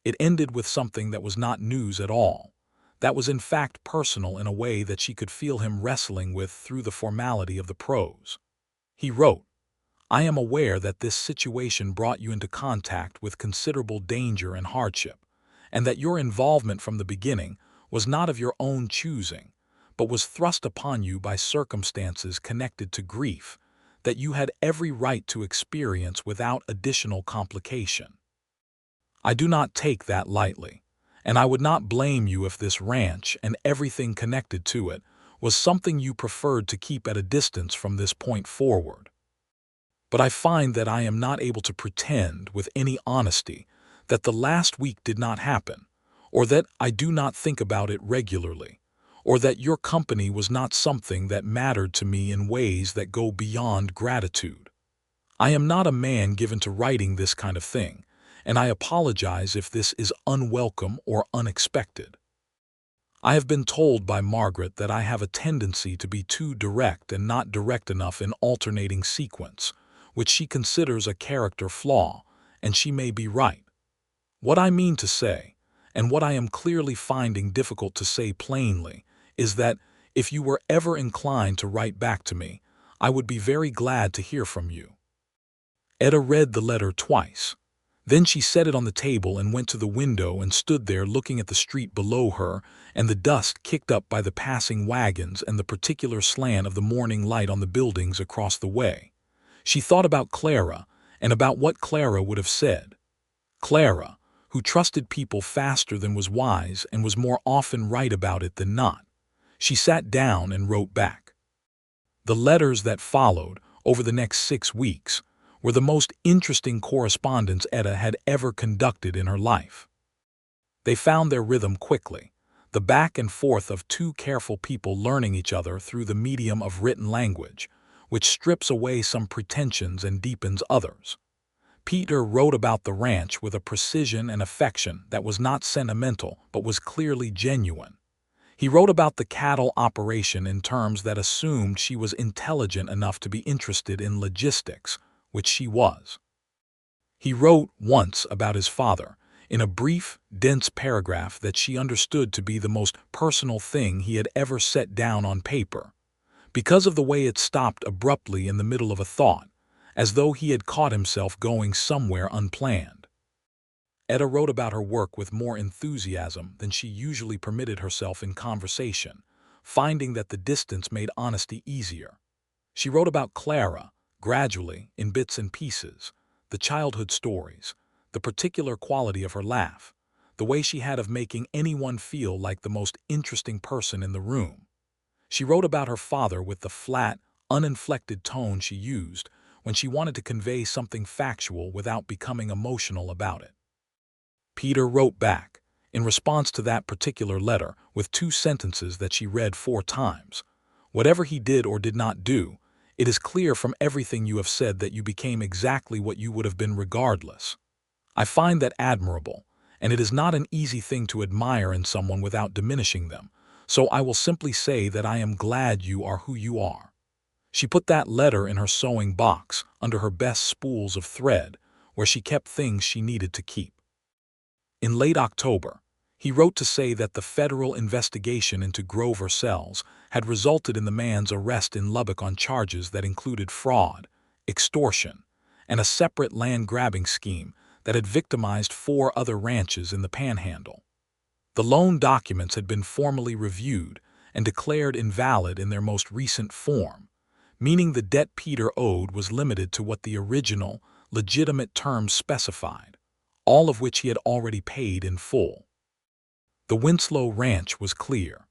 It ended with something that was not news at all, that was in fact personal in a way that she could feel him wrestling with through the formality of the prose. He wrote, "I am aware that this situation brought you into contact with considerable danger and hardship, and that your involvement from the beginning was not of your own choosing, but was thrust upon you by circumstances connected to grief that you had every right to experience without additional complication. I do not take that lightly, and I would not blame you if this ranch and everything connected to it was something you preferred to keep at a distance from this point forward. But I find that I am not able to pretend with any honesty that the last week did not happen, or that I do not think about it regularly, or that your company was not something that mattered to me in ways that go beyond gratitude. I am not a man given to writing this kind of thing, and I apologize if this is unwelcome or unexpected. I have been told by Margaret that I have a tendency to be too direct and not direct enough in alternating sequence, which she considers a character flaw, and she may be right. What I mean to say, and what I am clearly finding difficult to say plainly, is that if you were ever inclined to write back to me, I would be very glad to hear from you." Etta read the letter twice. Then she set it on the table and went to the window and stood there looking at the street below her and the dust kicked up by the passing wagons and the particular slant of the morning light on the buildings across the way. She thought about Clara and about what Clara would have said. Clara, who trusted people faster than was wise and was more often right about it than not. She sat down and wrote back. The letters that followed, over the next 6 weeks, were the most interesting correspondence Etta had ever conducted in her life. They found their rhythm quickly, the back and forth of two careful people learning each other through the medium of written language, which strips away some pretensions and deepens others. Peter wrote about the ranch with a precision and affection that was not sentimental but was clearly genuine. He wrote about the cattle operation in terms that assumed she was intelligent enough to be interested in logistics, which she was. He wrote once about his father, in a brief, dense paragraph that she understood to be the most personal thing he had ever set down on paper, because of the way it stopped abruptly in the middle of a thought, as though he had caught himself going somewhere unplanned. Etta wrote about her work with more enthusiasm than she usually permitted herself in conversation, finding that the distance made honesty easier. She wrote about Clara, gradually, in bits and pieces, the childhood stories, the particular quality of her laugh, the way she had of making anyone feel like the most interesting person in the room. She wrote about her father with the flat, uninflected tone she used when she wanted to convey something factual without becoming emotional about it. Peter wrote back, in response to that particular letter, with 2 sentences that she read 4 times. Whatever he did or did not do, it is clear from everything you have said that you became exactly what you would have been regardless. I find that admirable, and it is not an easy thing to admire in someone without diminishing them, so I will simply say that I am glad you are who you are. She put that letter in her sewing box, under her best spools of thread, where she kept things she needed to keep. In late October, he wrote to say that the federal investigation into Grover Sells had resulted in the man's arrest in Lubbock on charges that included fraud, extortion, and a separate land-grabbing scheme that had victimized 4 other ranches in the panhandle. The loan documents had been formally reviewed and declared invalid in their most recent form, meaning the debt Peter owed was limited to what the original, legitimate terms specified, all of which he had already paid in full. The Winslow ranch was clear.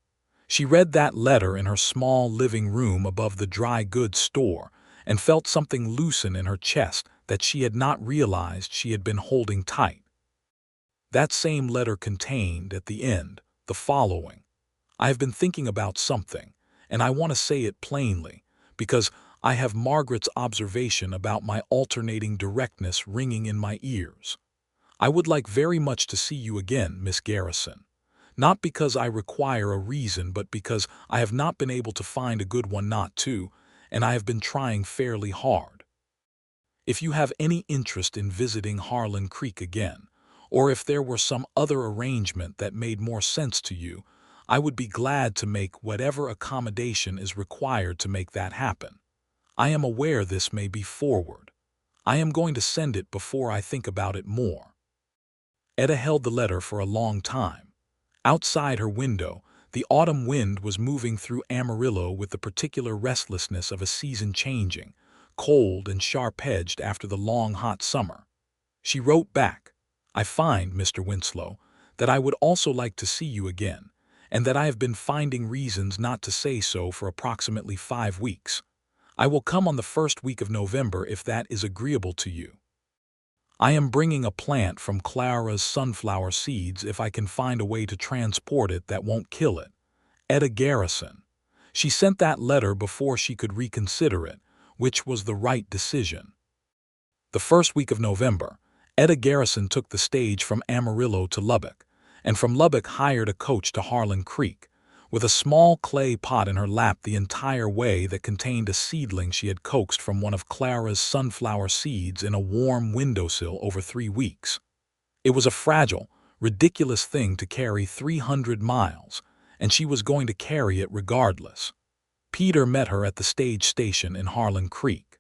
She read that letter in her small living room above the dry goods store and felt something loosen in her chest that she had not realized she had been holding tight. That same letter contained, at the end, the following: I have been thinking about something, and I want to say it plainly, because I have Margaret's observation about my alternating directness ringing in my ears. I would like very much to see you again, Miss Garrison. Not because I require a reason, but because I have not been able to find a good one not to, and I have been trying fairly hard. If you have any interest in visiting Harlan Creek again, or if there were some other arrangement that made more sense to you, I would be glad to make whatever accommodation is required to make that happen. I am aware this may be forward. I am going to send it before I think about it more. Etta held the letter for a long time. Outside her window, the autumn wind was moving through Amarillo with the particular restlessness of a season changing, cold and sharp-edged after the long hot summer. She wrote back, I find, Mr. Winslow, that I would also like to see you again, and that I have been finding reasons not to say so for approximately 5 weeks. I will come on the first week of November if that is agreeable to you. I am bringing a plant from Clara's sunflower seeds if I can find a way to transport it that won't kill it. Etta Garrison. She sent that letter before she could reconsider it, which was the right decision. The first week of November, Etta Garrison took the stage from Amarillo to Lubbock, and from Lubbock hired a coach to Harlan Creek, with a small clay pot in her lap the entire way that contained a seedling she had coaxed from one of Clara's sunflower seeds in a warm windowsill over 3 weeks. It was a fragile, ridiculous thing to carry 300 miles, and she was going to carry it regardless. Peter met her at the stage station in Harlan Creek.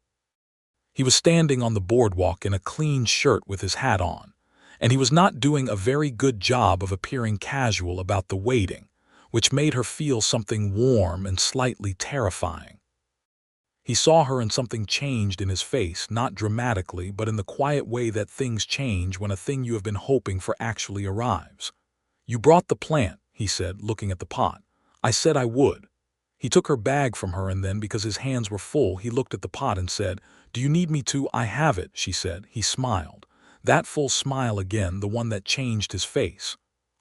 He was standing on the boardwalk in a clean shirt with his hat on, and he was not doing a very good job of appearing casual about the waiting, which made her feel something warm and slightly terrifying. He saw her and something changed in his face, not dramatically, but in the quiet way that things change when a thing you have been hoping for actually arrives. You brought the plant, he said, looking at the pot. I said I would. He took her bag from her, and then, because his hands were full, he looked at the pot and said, Do you need me to? I have it, she said. He smiled. That full smile again, the one that changed his face.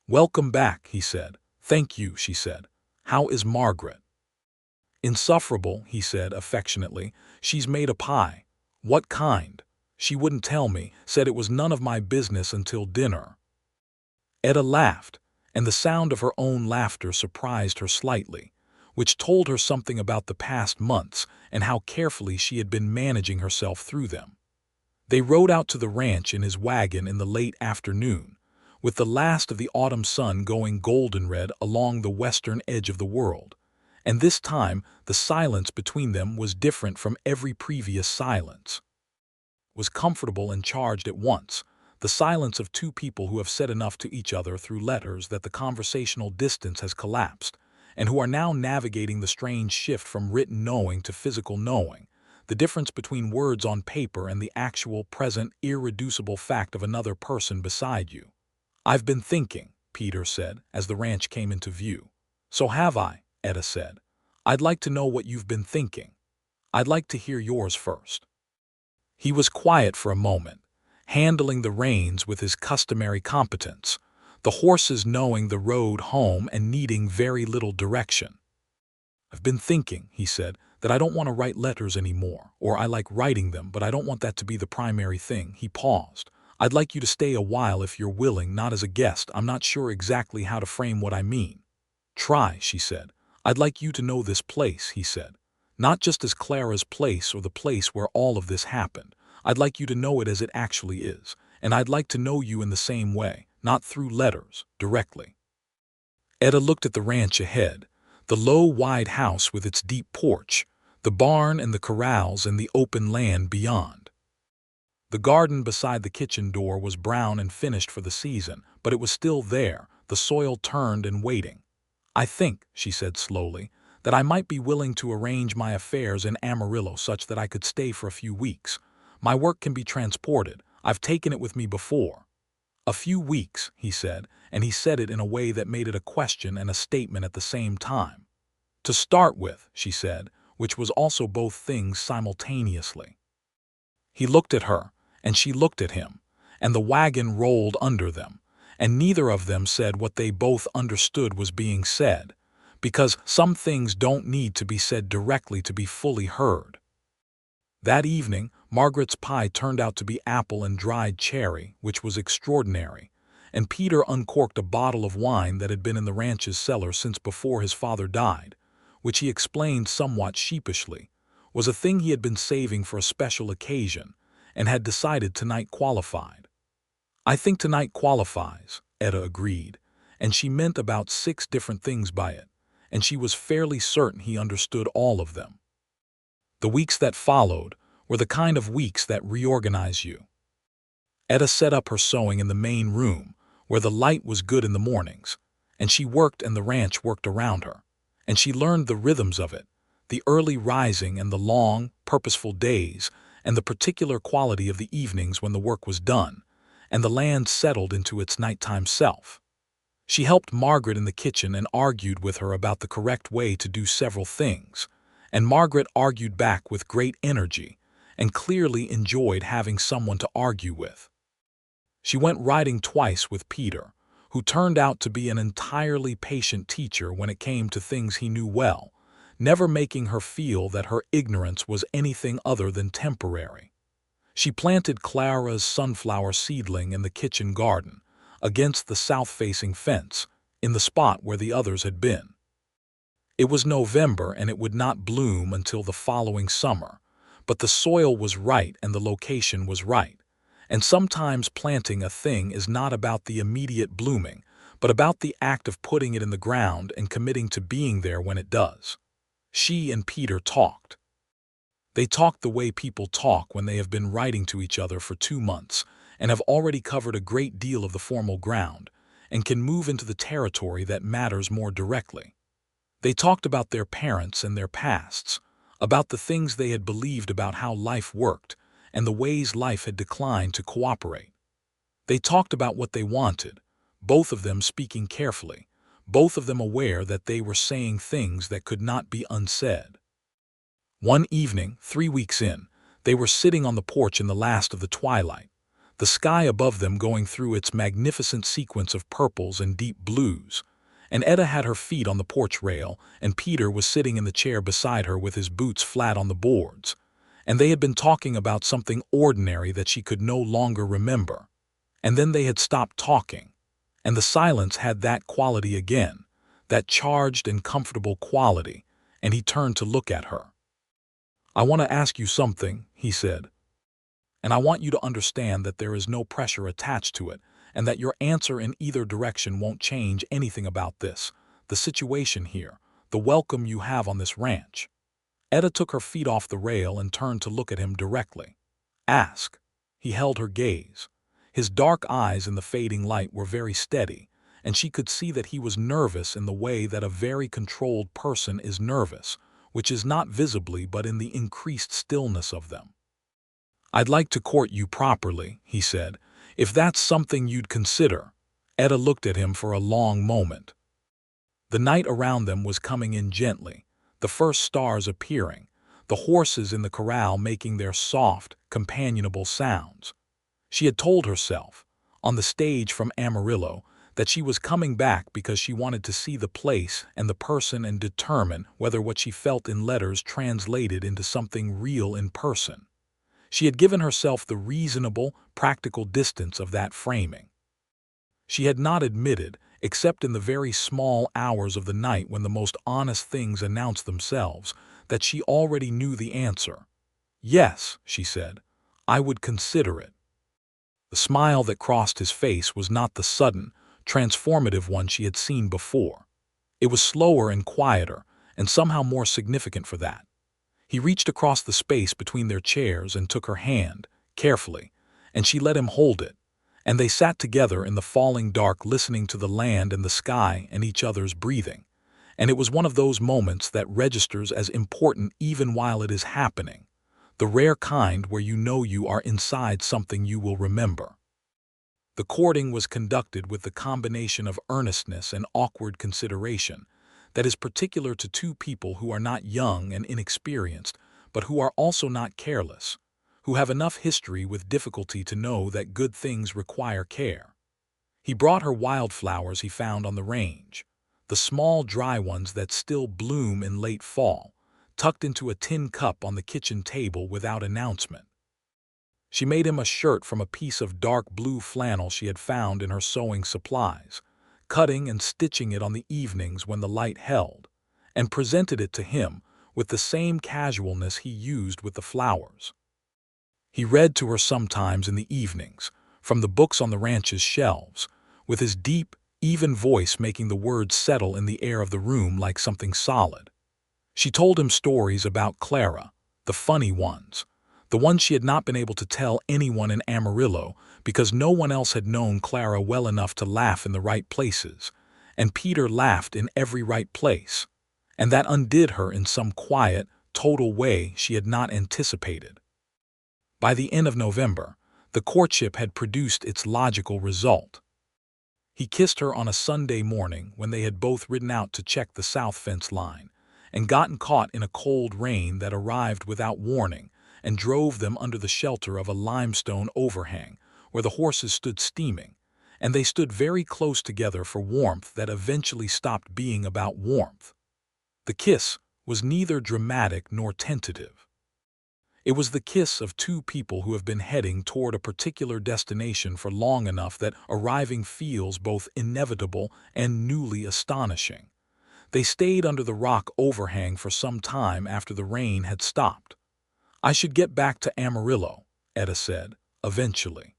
Welcome back, he said. Thank you, she said. How is Margaret? Insufferable, he said affectionately. She's made a pie. What kind? She wouldn't tell me, said it was none of my business until dinner. Etta laughed, and the sound of her own laughter surprised her slightly, which told her something about the past months and how carefully she had been managing herself through them. They rode out to the ranch in his wagon in the late afternoon, with the last of the autumn sun going golden-red along the western edge of the world, and this time the silence between them was different from every previous silence. It was comfortable and charged at once, the silence of 2 people who have said enough to each other through letters that the conversational distance has collapsed, and who are now navigating the strange shift from written knowing to physical knowing, the difference between words on paper and the actual, present, irreducible fact of another person beside you. "I've been thinking," Peter said, as the ranch came into view. "So have I," Etta said. "I'd like to know what you've been thinking. I'd like to hear yours first." He was quiet for a moment, handling the reins with his customary competence, the horses knowing the road home and needing very little direction. "I've been thinking," he said, "that I don't want to write letters anymore, or I like writing them, but I don't want that to be the primary thing." He paused. "I'd like you to stay a while if you're willing, not as a guest. I'm not sure exactly how to frame what I mean." "Try," she said. "I'd like you to know this place," he said. "Not just as Clara's place or the place where all of this happened. I'd like you to know it as it actually is, and I'd like to know you in the same way, not through letters, directly." Etta looked at the ranch ahead, the low, wide house with its deep porch, the barn and the corrals and the open land beyond. The garden beside the kitchen door was brown and finished for the season, but it was still there, the soil turned and waiting. "I think," she said slowly, "that I might be willing to arrange my affairs in Amarillo such that I could stay for a few weeks. My work can be transported. I've taken it with me before." "A few weeks," he said, and he said it in a way that made it a question and a statement at the same time. "To start with," she said, which was also both things simultaneously. He looked at her, and she looked at him, and the wagon rolled under them, and neither of them said what they both understood was being said, because some things don't need to be said directly to be fully heard. That evening, Margaret's pie turned out to be apple and dried cherry, which was extraordinary, and Peter uncorked a bottle of wine that had been in the ranch's cellar since before his father died, which he explained somewhat sheepishly, was a thing he had been saving for a special occasion, and had decided tonight qualified. "I think tonight qualifies," Etta agreed, and she meant about 6 different things by it, and she was fairly certain he understood all of them. The weeks that followed were the kind of weeks that reorganize you. Etta set up her sewing in the main room, where the light was good in the mornings, and she worked and the ranch worked around her, and she learned the rhythms of it, the early rising and the long, purposeful days, and the particular quality of the evenings when the work was done, and the land settled into its nighttime self. She helped Margaret in the kitchen and argued with her about the correct way to do several things, and Margaret argued back with great energy and clearly enjoyed having someone to argue with. She went riding twice with Peter, who turned out to be an entirely patient teacher when it came to things he knew well, never making her feel that her ignorance was anything other than temporary. She planted Clara's sunflower seedling in the kitchen garden, against the south-facing fence, in the spot where the others had been. It was November and it would not bloom until the following summer, but the soil was right and the location was right. And sometimes planting a thing is not about the immediate blooming, but about the act of putting it in the ground and committing to being there when it does. She and Peter talked. They talked the way people talk when they have been writing to each other for 2 months and have already covered a great deal of the formal ground and can move into the territory that matters more directly. They talked about their parents and their pasts, about the things they had believed about how life worked and the ways life had declined to cooperate. They talked about what they wanted, both of them speaking carefully, both of them aware that they were saying things that could not be unsaid. One evening, 3 weeks in, they were sitting on the porch in the last of the twilight, the sky above them going through its magnificent sequence of purples and deep blues, and Etta had her feet on the porch rail, and Peter was sitting in the chair beside her with his boots flat on the boards, and they had been talking about something ordinary that she could no longer remember. And then they had stopped talking, and the silence had that quality again, that charged and comfortable quality, and he turned to look at her. "I want to ask you something," he said, "and I want you to understand that there is no pressure attached to it, and that your answer in either direction won't change anything about this, the situation here, the welcome you have on this ranch." Etta took her feet off the rail and turned to look at him directly. "Ask." He held her gaze. His dark eyes in the fading light were very steady, and she could see that he was nervous in the way that a very controlled person is nervous, which is not visibly but in the increased stillness of them. "I'd like to court you properly," he said, "if that's something you'd consider." Etta looked at him for a long moment. The night around them was coming in gently, the first stars appearing, the horses in the corral making their soft, companionable sounds. She had told herself, on the stage from Amarillo, that she was coming back because she wanted to see the place and the person and determine whether what she felt in letters translated into something real in person. She had given herself the reasonable, practical distance of that framing. She had not admitted, except in the very small hours of the night when the most honest things announced themselves, that she already knew the answer. Yes, she said, I would consider it. The smile that crossed his face was not the sudden, transformative one she had seen before. It was slower and quieter, and somehow more significant for that. He reached across the space between their chairs and took her hand, carefully, and she let him hold it, and they sat together in the falling dark listening to the land and the sky and each other's breathing. And it was one of those moments that registers as important even while it is happening, the rare kind where you know you are inside something you will remember. The courting was conducted with the combination of earnestness and awkward consideration that is particular to two people who are not young and inexperienced, but who are also not careless, who have enough history with difficulty to know that good things require care. He brought her wildflowers he found on the range, the small dry ones that still bloom in late fall, tucked into a tin cup on the kitchen table without announcement. She made him a shirt from a piece of dark blue flannel she had found in her sewing supplies, cutting and stitching it on the evenings when the light held, and presented it to him with the same casualness he used with the flowers. He read to her sometimes in the evenings, from the books on the ranch's shelves, with his deep, even voice making the words settle in the air of the room like something solid. She told him stories about Clara, the funny ones, the ones she had not been able to tell anyone in Amarillo because no one else had known Clara well enough to laugh in the right places, and Peter laughed in every right place, and that undid her in some quiet, total way she had not anticipated. By the end of November, the courtship had produced its logical result. He kissed her on a Sunday morning when they had both ridden out to check the south fence line, and gotten caught in a cold rain that arrived without warning and drove them under the shelter of a limestone overhang where the horses stood steaming, and they stood very close together for warmth that eventually stopped being about warmth. The kiss was neither dramatic nor tentative. It was the kiss of two people who have been heading toward a particular destination for long enough that arriving feels both inevitable and newly astonishing. They stayed under the rock overhang for some time after the rain had stopped. I should get back to Amarillo, Etta said, eventually.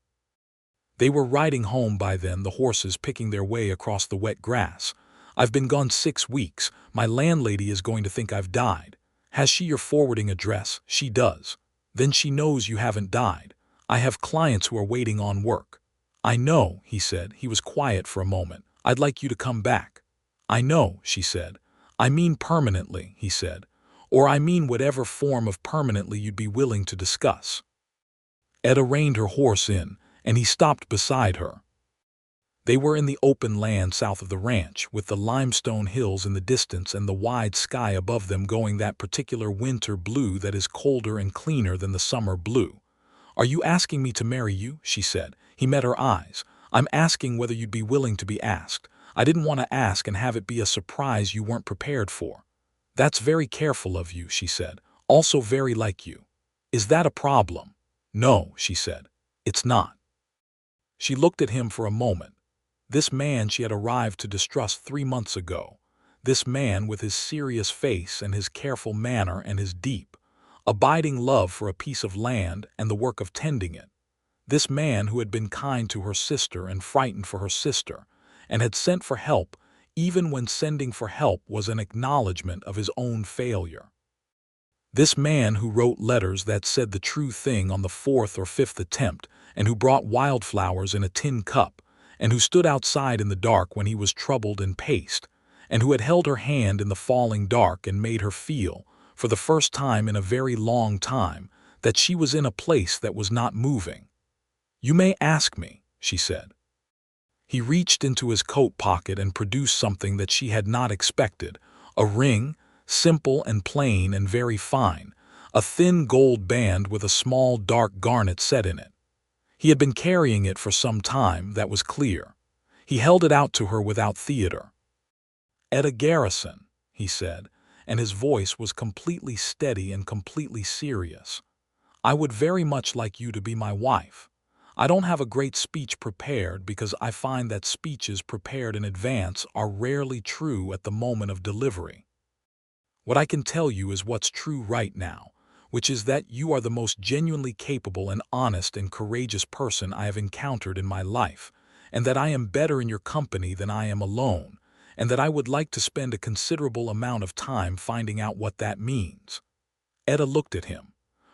They were riding home by then, the horses picking their way across the wet grass. I've been gone 6 weeks. My landlady is going to think I've died. Has she your forwarding address? She does. Then she knows you haven't died. I have clients who are waiting on work. I know, he said. He was quiet for a moment. I'd like you to come back. I know, she said. I mean permanently, he said. Or I mean whatever form of permanently you'd be willing to discuss. Etta reined her horse in, and he stopped beside her. They were in the open land south of the ranch, with the limestone hills in the distance and the wide sky above them going that particular winter blue that is colder and cleaner than the summer blue. Are you asking me to marry you? She said. He met her eyes. I'm asking whether you'd be willing to be asked. I didn't want to ask and have it be a surprise you weren't prepared for. That's very careful of you, she said. Also very like you. Is that a problem? No, she said. It's not. She looked at him for a moment. This man she had arrived to distrust 3 months ago. This man with his serious face and his careful manner and his deep, abiding love for a piece of land and the work of tending it. This man who had been kind to her sister and frightened for her sister, and had sent for help even when sending for help was an acknowledgement of his own failure. This man who wrote letters that said the true thing on the 4th or 5th attempt, and who brought wildflowers in a tin cup, and who stood outside in the dark when he was troubled and paced, and who had held her hand in the falling dark and made her feel, for the first time in a very long time, that she was in a place that was not moving. You may ask me, she said. He reached into his coat pocket and produced something that she had not expected, a ring, simple and plain and very fine, a thin gold band with a small dark garnet set in it. He had been carrying it for some time, that was clear. He held it out to her without theater. "Etta Garrison," he said, and his voice was completely steady and completely serious. "I would very much like you to be my wife. I don't have a great speech prepared because I find that speeches prepared in advance are rarely true at the moment of delivery. What I can tell you is what's true right now, which is that you are the most genuinely capable and honest and courageous person I have encountered in my life, and that I am better in your company than I am alone, and that I would like to spend a considerable amount of time finding out what that means." Etta looked at him.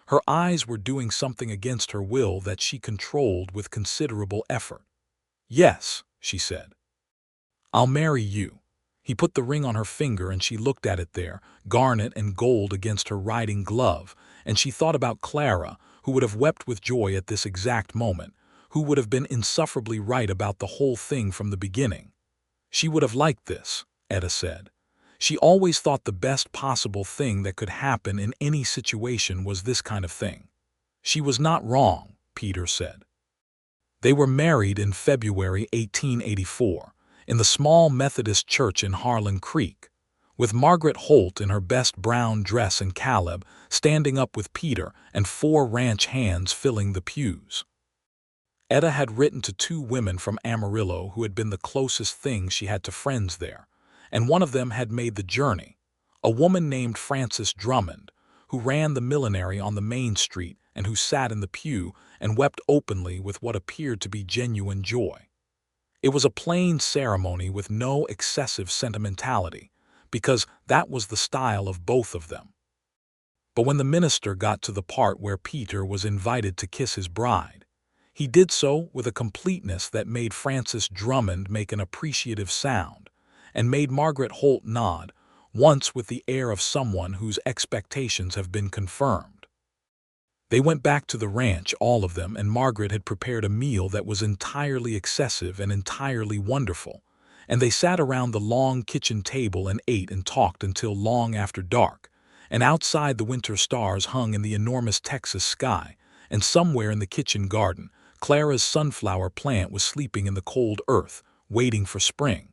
Her eyes were doing something against her will that she controlled with considerable effort. "Yes," she said. "I'll marry you." He put the ring on her finger and she looked at it there, garnet and gold against her riding glove, and she thought about Clara, who would have wept with joy at this exact moment, who would have been insufferably right about the whole thing from the beginning. She would have liked this, Etta said. She always thought the best possible thing that could happen in any situation was this kind of thing. She was not wrong, Peter said. They were married in February 1884, in the small Methodist church in Harlan Creek, with Margaret Holt in her best brown dress and Caleb standing up with Peter and 4 ranch hands filling the pews. Etta had written to 2 women from Amarillo who had been the closest thing she had to friends there, and one of them had made the journey, a woman named Frances Drummond, who ran the millinery on the main street and who sat in the pew and wept openly with what appeared to be genuine joy. It was a plain ceremony with no excessive sentimentality, because that was the style of both of them. But when the minister got to the part where Peter was invited to kiss his bride, he did so with a completeness that made Frances Drummond make an appreciative sound, and made Margaret Holt nod, once with the air of someone whose expectations have been confirmed. They went back to the ranch, all of them, and Margaret had prepared a meal that was entirely excessive and entirely wonderful, and they sat around the long kitchen table and ate and talked until long after dark, and outside the winter stars hung in the enormous Texas sky, and somewhere in the kitchen garden, Clara's sunflower plant was sleeping in the cold earth, waiting for spring.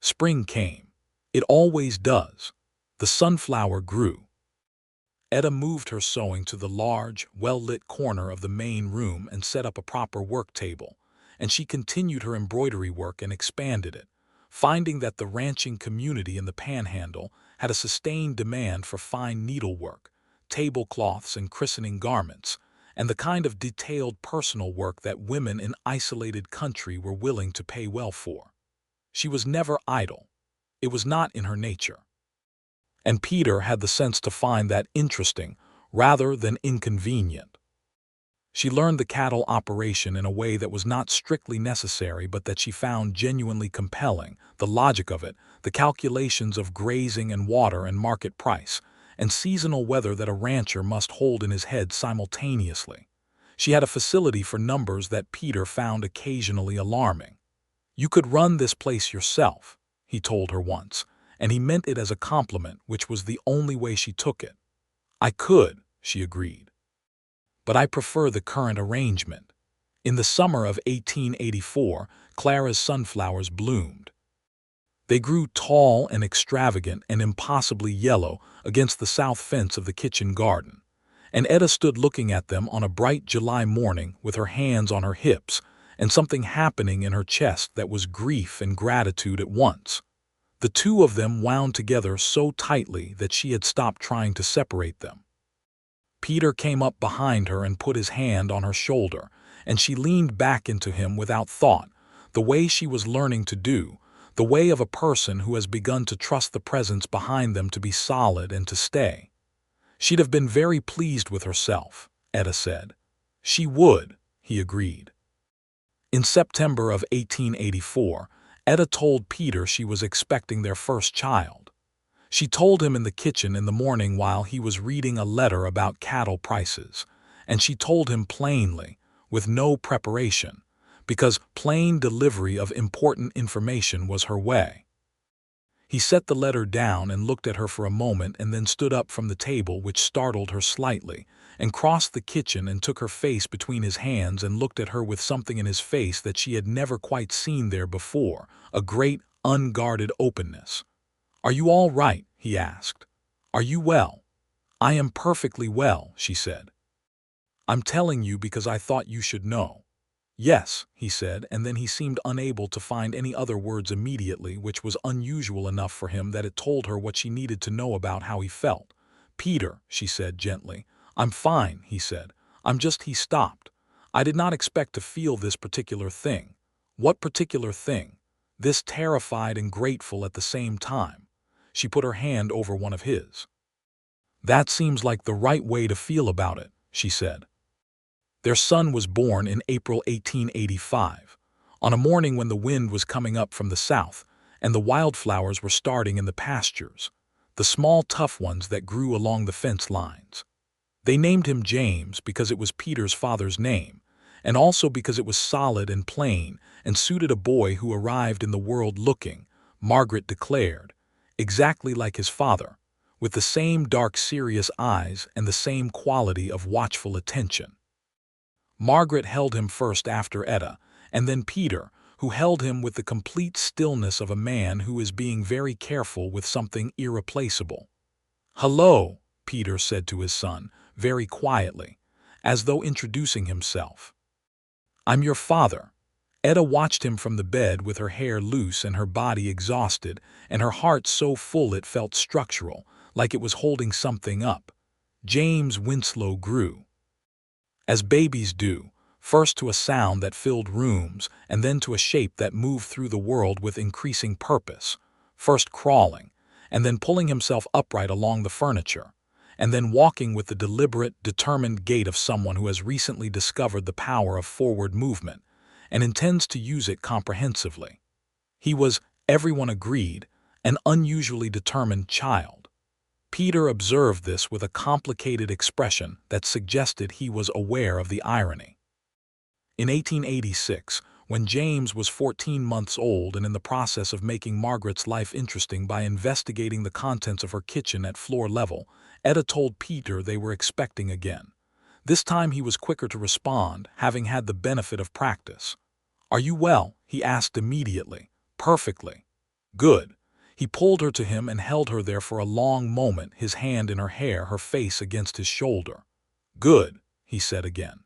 Spring came. It always does. The sunflower grew. Etta moved her sewing to the large, well-lit corner of the main room and set up a proper work table, and she continued her embroidery work and expanded it, finding that the ranching community in the Panhandle had a sustained demand for fine needlework, tablecloths and christening garments, and the kind of detailed personal work that women in isolated country were willing to pay well for. She was never idle. It was not in her nature. And Peter had the sense to find that interesting rather than inconvenient. She learned the cattle operation in a way that was not strictly necessary but that she found genuinely compelling, the logic of it, the calculations of grazing and water and market price, and seasonal weather that a rancher must hold in his head simultaneously. She had a facility for numbers that Peter found occasionally alarming. "You could run this place yourself," he told her once, and he meant it as a compliment, which was the only way she took it. "I could," she agreed. "But I prefer the current arrangement." In the summer of 1884, Clara's sunflowers bloomed. They grew tall and extravagant and impossibly yellow against the south fence of the kitchen garden, and Etta stood looking at them on a bright July morning with her hands on her hips and something happening in her chest that was grief and gratitude at once. The two of them wound together so tightly that she had stopped trying to separate them. Peter came up behind her and put his hand on her shoulder, and she leaned back into him without thought, the way she was learning to do, the way of a person who has begun to trust the presence behind them to be solid and to stay. She'd have been very pleased with herself, Etta said. She would, he agreed. In September of 1884, Etta told Peter she was expecting their first child. She told him in the kitchen in the morning while he was reading a letter about cattle prices, and she told him plainly, with no preparation, because plain delivery of important information was her way. He set the letter down and looked at her for a moment and then stood up from the table, which startled her slightly, and crossed the kitchen and took her face between his hands and looked at her with something in his face that she had never quite seen there before, a great, unguarded openness. "Are you all right?" he asked. "Are you well?" "I am perfectly well," she said. "I'm telling you because I thought you should know." "Yes," he said, and then he seemed unable to find any other words immediately, which was unusual enough for him that it told her what she needed to know about how he felt. "Peter," she said gently. "I'm fine," he said. He stopped. "I did not expect to feel this particular thing." "What particular thing?" "This terrified and grateful at the same time." She put her hand over one of his. "That seems like the right way to feel about it," she said. Their son was born in April 1885, on a morning when the wind was coming up from the south and the wildflowers were starting in the pastures, the small tough ones that grew along the fence lines. They named him James because it was Peter's father's name, and also because it was solid and plain and suited a boy who arrived in the world looking, Margaret declared, exactly like his father, with the same dark serious eyes and the same quality of watchful attention. Margaret held him first after Etta, and then Peter, who held him with the complete stillness of a man who is being very careful with something irreplaceable. "Hello," Peter said to his son, very quietly, as though introducing himself. "I'm your father." Etta watched him from the bed with her hair loose and her body exhausted, and her heart so full it felt structural, like it was holding something up. James Winslow grew. As babies do, first to a sound that filled rooms and then to a shape that moved through the world with increasing purpose, first crawling, and then pulling himself upright along the furniture, and then walking with the deliberate, determined gait of someone who has recently discovered the power of forward movement and intends to use it comprehensively. He was, everyone agreed, an unusually determined child. Peter observed this with a complicated expression that suggested he was aware of the irony. In 1886, when James was 14 months old and in the process of making Margaret's life interesting by investigating the contents of her kitchen at floor level, Etta told Peter they were expecting again. This time he was quicker to respond, having had the benefit of practice. "Are you well?" he asked immediately. "Perfectly." "Good." He pulled her to him and held her there for a long moment, his hand in her hair, her face against his shoulder. "Good," he said again.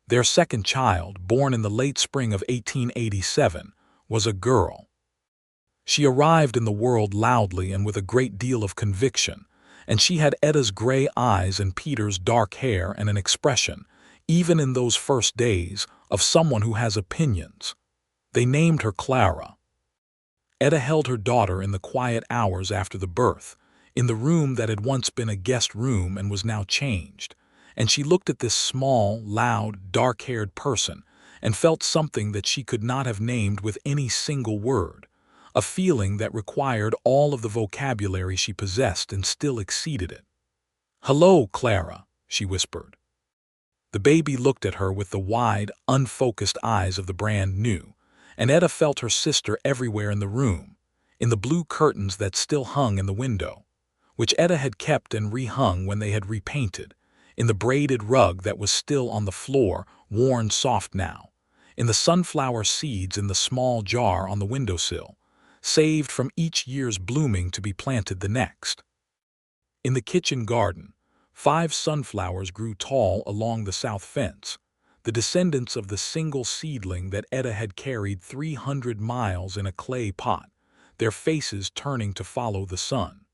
Their second child, born in the late spring of 1887, was a girl. She arrived in the world loudly and with a great deal of conviction, and she had Etta's gray eyes and Peter's dark hair and an expression, even in those first days, of someone who has opinions. They named her Clara. Etta held her daughter in the quiet hours after the birth, in the room that had once been a guest room and was now changed, and she looked at this small, loud, dark-haired person and felt something that she could not have named with any single word, a feeling that required all of the vocabulary she possessed and still exceeded it. "Hello, Clara," she whispered. The baby looked at her with the wide, unfocused eyes of the brand new, and Etta felt her sister everywhere in the room, in the blue curtains that still hung in the window, which Etta had kept and rehung when they had repainted, in the braided rug that was still on the floor, worn soft now, in the sunflower seeds in the small jar on the windowsill, saved from each year's blooming to be planted the next. In the kitchen garden, 5 sunflowers grew tall along the south fence, the descendants of the single seedling that Etta had carried 300 miles in a clay pot, their faces turning to follow the sun.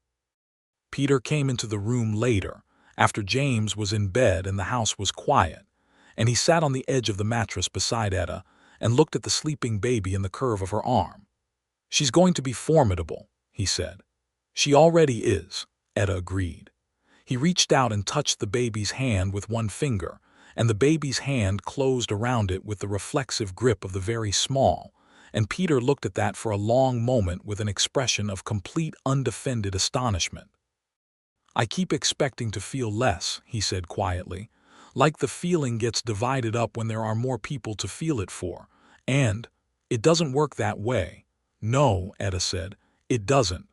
Peter came into the room later, after James was in bed and the house was quiet, and he sat on the edge of the mattress beside Etta and looked at the sleeping baby in the curve of her arm. "She's going to be formidable," he said. "She already is," Etta agreed. He reached out and touched the baby's hand with one finger, and the baby's hand closed around it with the reflexive grip of the very small, and Peter looked at that for a long moment with an expression of complete undefended astonishment. "I keep expecting to feel less," he said quietly, "like the feeling gets divided up when there are more people to feel it for, And it doesn't work that way. No, Etta said, it doesn't.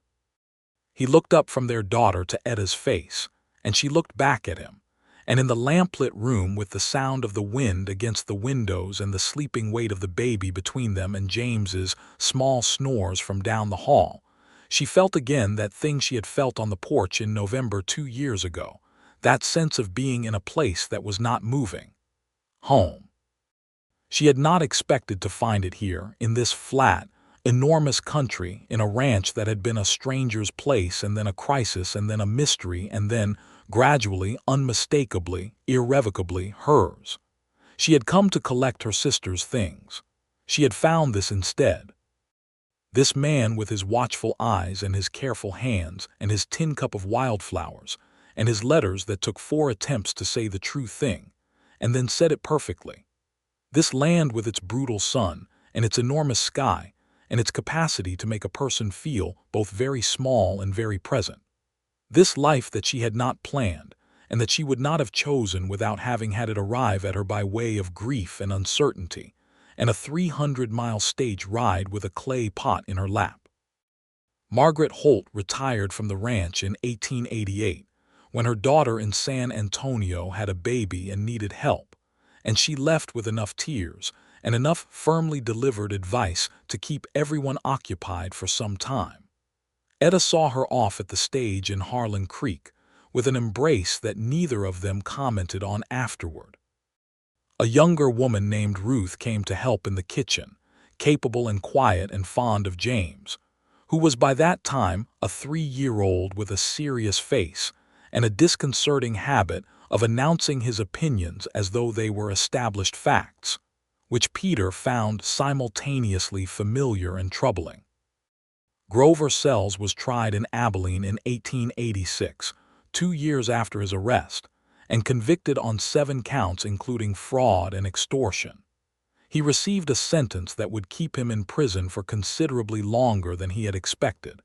He looked up from their daughter to Etta's face, and she looked back at him. And in the lamplit room, with the sound of the wind against the windows and the sleeping weight of the baby between them and James's small snores from down the hall, she felt again that thing she had felt on the porch in November 2 years ago, that sense of being in a place that was not moving. Home. She had not expected to find it here, in this flat, enormous country, in a ranch that had been a stranger's place and then a crisis and then a mystery and then, gradually, unmistakably, irrevocably, hers. She had come to collect her sister's things. She had found this instead. This man with his watchful eyes and his careful hands and his tin cup of wildflowers and his letters that took 4 attempts to say the true thing, and then said it perfectly. This land with its brutal sun and its enormous sky and its capacity to make a person feel both very small and very present. This life that she had not planned and that she would not have chosen without having had it arrive at her by way of grief and uncertainty, and a 300-mile stage ride with a clay pot in her lap. Margaret Holt retired from the ranch in 1888, when her daughter in San Antonio had a baby and needed help, and she left with enough tears and enough firmly delivered advice to keep everyone occupied for some time. Etta saw her off at the stage in Harlan Creek, with an embrace that neither of them commented on afterward. A younger woman named Ruth came to help in the kitchen, capable and quiet and fond of James, who was by that time a 3-year-old with a serious face and a disconcerting habit of announcing his opinions as though they were established facts, which Peter found simultaneously familiar and troubling. Grover Sells was tried in Abilene in 1886, 2 years after his arrest, and convicted on 7 counts including fraud and extortion. He received a sentence that would keep him in prison for considerably longer than he had expected,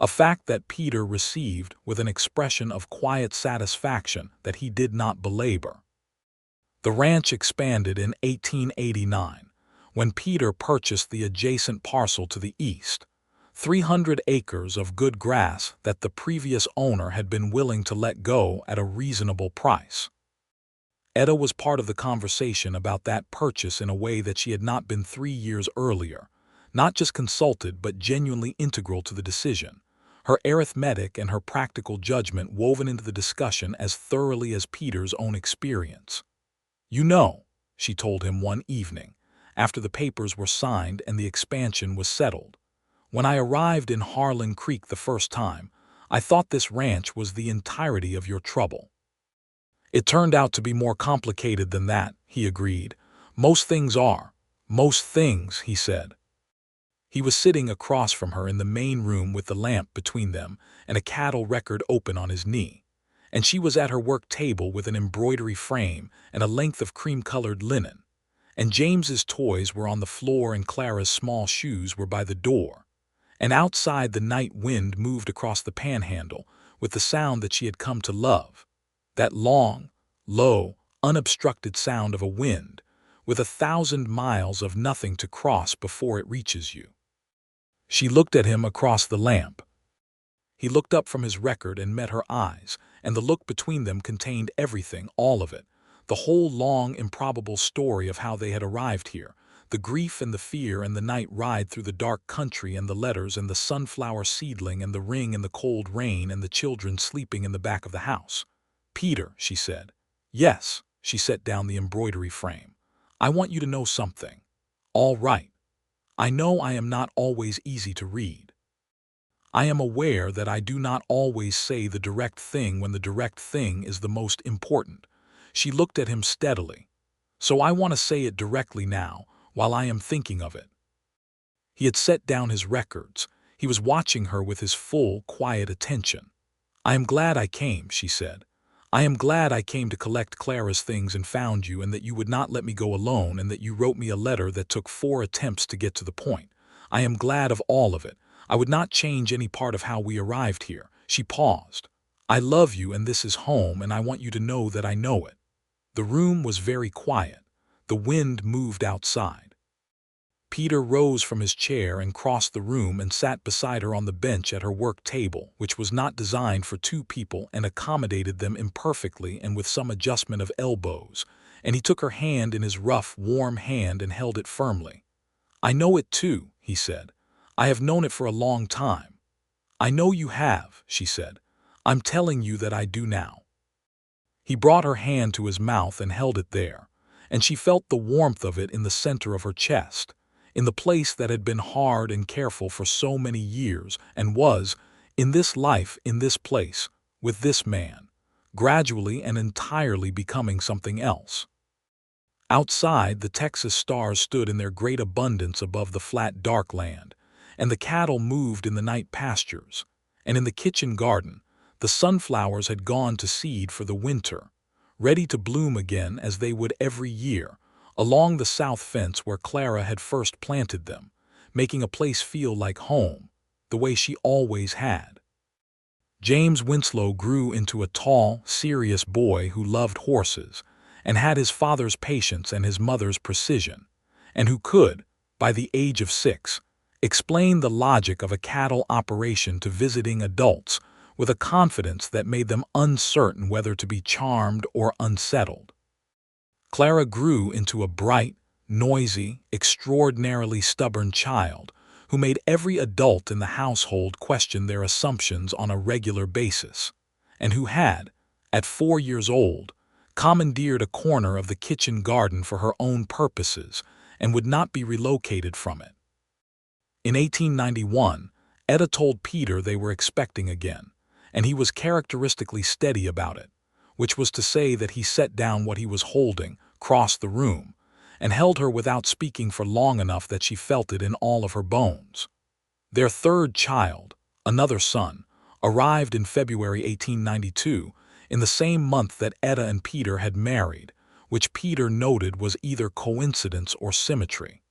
a fact that Peter received with an expression of quiet satisfaction that he did not belabor. The ranch expanded in 1889, when Peter purchased the adjacent parcel to the east, 300 acres of good grass that the previous owner had been willing to let go at a reasonable price. Etta was part of the conversation about that purchase in a way that she had not been 3 years earlier, not just consulted but genuinely integral to the decision, her arithmetic and her practical judgment woven into the discussion as thoroughly as Peter's own experience. "You know," she told him one evening, after the papers were signed and the expansion was settled, "when I arrived in Harlan Creek the first time, I thought this ranch was the entirety of your trouble." "It turned out to be more complicated than that," he agreed. "Most things are. Most things," he said. He was sitting across from her in the main room with the lamp between them and a cattle record open on his knee, and she was at her work table with an embroidery frame and a length of cream-colored linen, and James's toys were on the floor and Clara's small shoes were by the door, and outside the night wind moved across the panhandle with the sound that she had come to love, that long, low, unobstructed sound of a wind, with 1,000 miles of nothing to cross before it reaches you. She looked at him across the lamp. He looked up from his record and met her eyes, and the look between them contained everything, all of it, the whole long, improbable story of how they had arrived here, the grief and the fear and the night ride through the dark country and the letters and the sunflower seedling and the ring and the cold rain and the children sleeping in the back of the house. "Peter," she said. "Yes," she set down the embroidery frame. "I want you to know something. All right. I know I am not always easy to read. I am aware that I do not always say the direct thing when the direct thing is the most important." She looked at him steadily. "So I want to say it directly now, while I am thinking of it." He had set down his records. He was watching her with his full, quiet attention. "I am glad I came," she said. "I am glad I came to collect Clara's things and found you, and that you would not let me go alone, and that you wrote me a letter that took 4 attempts to get to the point. I am glad of all of it. I would not change any part of how we arrived here." She paused. "I love you, and this is home, and I want you to know that I know it." The room was very quiet. The wind moved outside. Peter rose from his chair and crossed the room and sat beside her on the bench at her work table, which was not designed for two people and accommodated them imperfectly and with some adjustment of elbows, and he took her hand in his rough, warm hand and held it firmly. "I know it too," he said. "I have known it for a long time." "I know you have," she said. "I'm telling you that I do now." He brought her hand to his mouth and held it there, and she felt the warmth of it in the center of her chest, in the place that had been hard and careful for so many years and was, in this life, in this place, with this man, gradually and entirely becoming something else. Outside, the Texas stars stood in their great abundance above the flat dark land, and the cattle moved in the night pastures, and in the kitchen garden, the sunflowers had gone to seed for the winter, ready to bloom again as they would every year, along the south fence where Clara had first planted them, making a place feel like home, the way she always had. James Winslow grew into a tall, serious boy who loved horses, and had his father's patience and his mother's precision, and who could, by the age of 6, explain the logic of a cattle operation to visiting adults with a confidence that made them uncertain whether to be charmed or unsettled. Clara grew into a bright, noisy, extraordinarily stubborn child who made every adult in the household question their assumptions on a regular basis, and who had, at 4 years old, commandeered a corner of the kitchen garden for her own purposes and would not be relocated from it. In 1891, Etta told Peter they were expecting again, and he was characteristically steady about it, which was to say that he set down what he was holding, crossed the room, and held her without speaking for long enough that she felt it in all of her bones. Their third child, another son, arrived in February 1892, in the same month that Etta and Peter had married, which Peter noted was either coincidence or symmetry.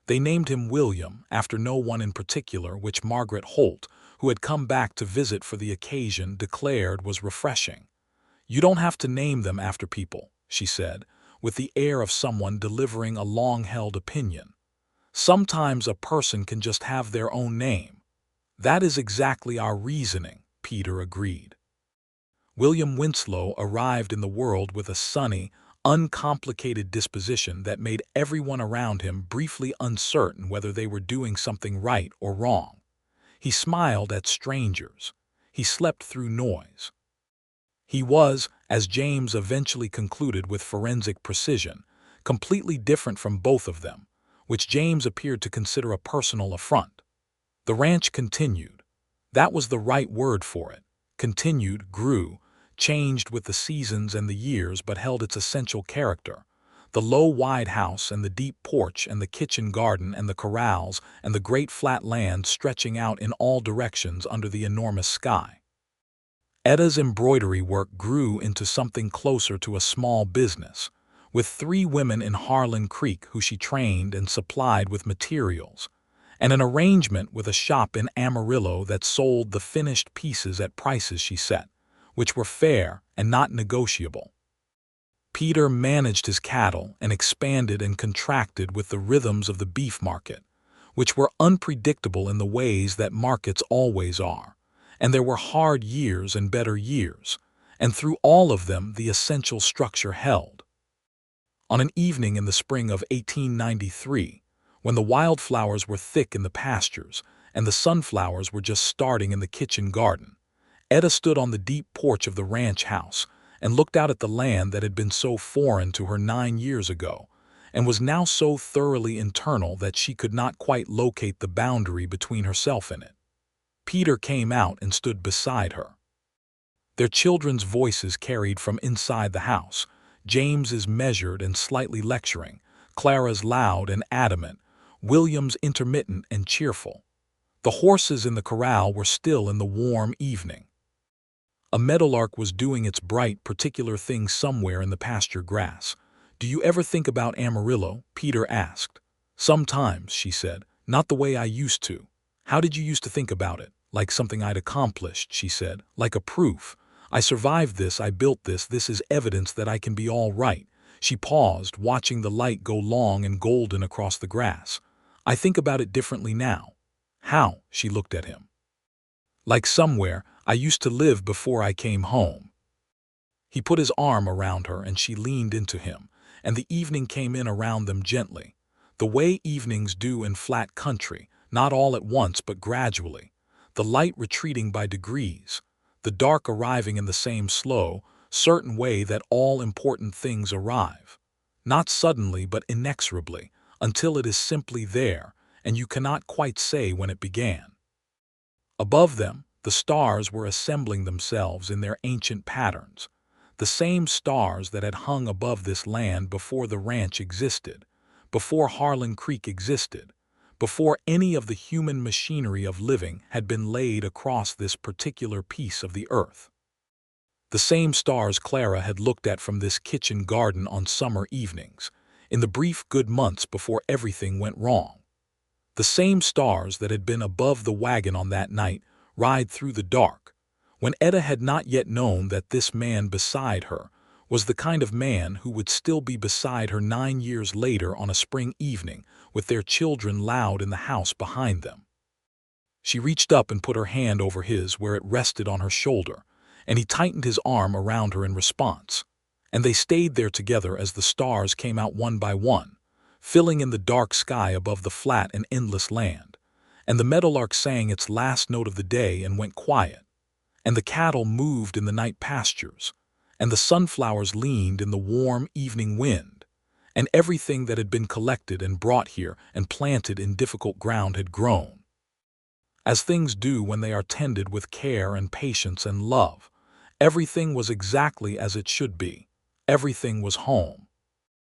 They named him William, after no one in particular, which Margaret Holt, who had come back to visit for the occasion, declared was refreshing. "You don't have to name them after people," she said, with the air of someone delivering a long-held opinion. "Sometimes a person can just have their own name." "That is exactly our reasoning," Peter agreed. William Winslow arrived in the world with a sunny, uncomplicated disposition that made everyone around him briefly uncertain whether they were doing something right or wrong. He smiled at strangers. He slept through noise. He was, as James eventually concluded with forensic precision, completely different from both of them, which James appeared to consider a personal affront. The ranch continued. That was the right word for it. Continued, grew, changed with the seasons and the years, but held its essential character. The low, wide house and the deep porch and the kitchen garden and the corrals and the great flat land stretching out in all directions under the enormous sky. Etta's embroidery work grew into something closer to a small business, with 3 women in Harlan Creek who she trained and supplied with materials, and an arrangement with a shop in Amarillo that sold the finished pieces at prices she set, which were fair and not negotiable. Peter managed his cattle and expanded and contracted with the rhythms of the beef market, which were unpredictable in the ways that markets always are. And there were hard years and better years, and through all of them the essential structure held. On an evening in the spring of 1893, when the wildflowers were thick in the pastures and the sunflowers were just starting in the kitchen garden, Etta stood on the deep porch of the ranch house and looked out at the land that had been so foreign to her 9 years ago and was now so thoroughly internal that she could not quite locate the boundary between herself and it. Peter came out and stood beside her. Their children's voices carried from inside the house, James's measured and slightly lecturing, Clara's loud and adamant, William's intermittent and cheerful. The horses in the corral were still in the warm evening. A meadowlark was doing its bright, particular thing somewhere in the pasture grass. "Do you ever think about Amarillo?" Peter asked. "Sometimes," she said. "Not the way I used to." "How did you used to think about it?" "Like something I'd accomplished," she said. "Like a proof. I survived this, I built this, this is evidence that I can be all right." She paused, watching the light go long and golden across the grass. "I think about it differently now." "How?" She looked at him. "Like somewhere I used to live before I came home." He put his arm around her and she leaned into him, and the evening came in around them gently, the way evenings do in flat country, not all at once but gradually, the light retreating by degrees, the dark arriving in the same slow, certain way that all important things arrive, not suddenly but inexorably, until it is simply there, and you cannot quite say when it began. Above them, the stars were assembling themselves in their ancient patterns, the same stars that had hung above this land before the ranch existed, before Harlan Creek existed, before any of the human machinery of living had been laid across this particular piece of the earth. The same stars Clara had looked at from this kitchen garden on summer evenings, in the brief good months before everything went wrong. The same stars that had been above the wagon on that night, ride through the dark, when Etta had not yet known that this man beside her was the kind of man who would still be beside her 9 years later on a spring evening, with their children loud in the house behind them. She reached up and put her hand over his where it rested on her shoulder, and he tightened his arm around her in response, and they stayed there together as the stars came out one by one, filling in the dark sky above the flat and endless land, and the meadowlark sang its last note of the day and went quiet, and the cattle moved in the night pastures, and the sunflowers leaned in the warm evening wind, and everything that had been collected and brought here and planted in difficult ground had grown. As things do when they are tended with care and patience and love, everything was exactly as it should be. Everything was home.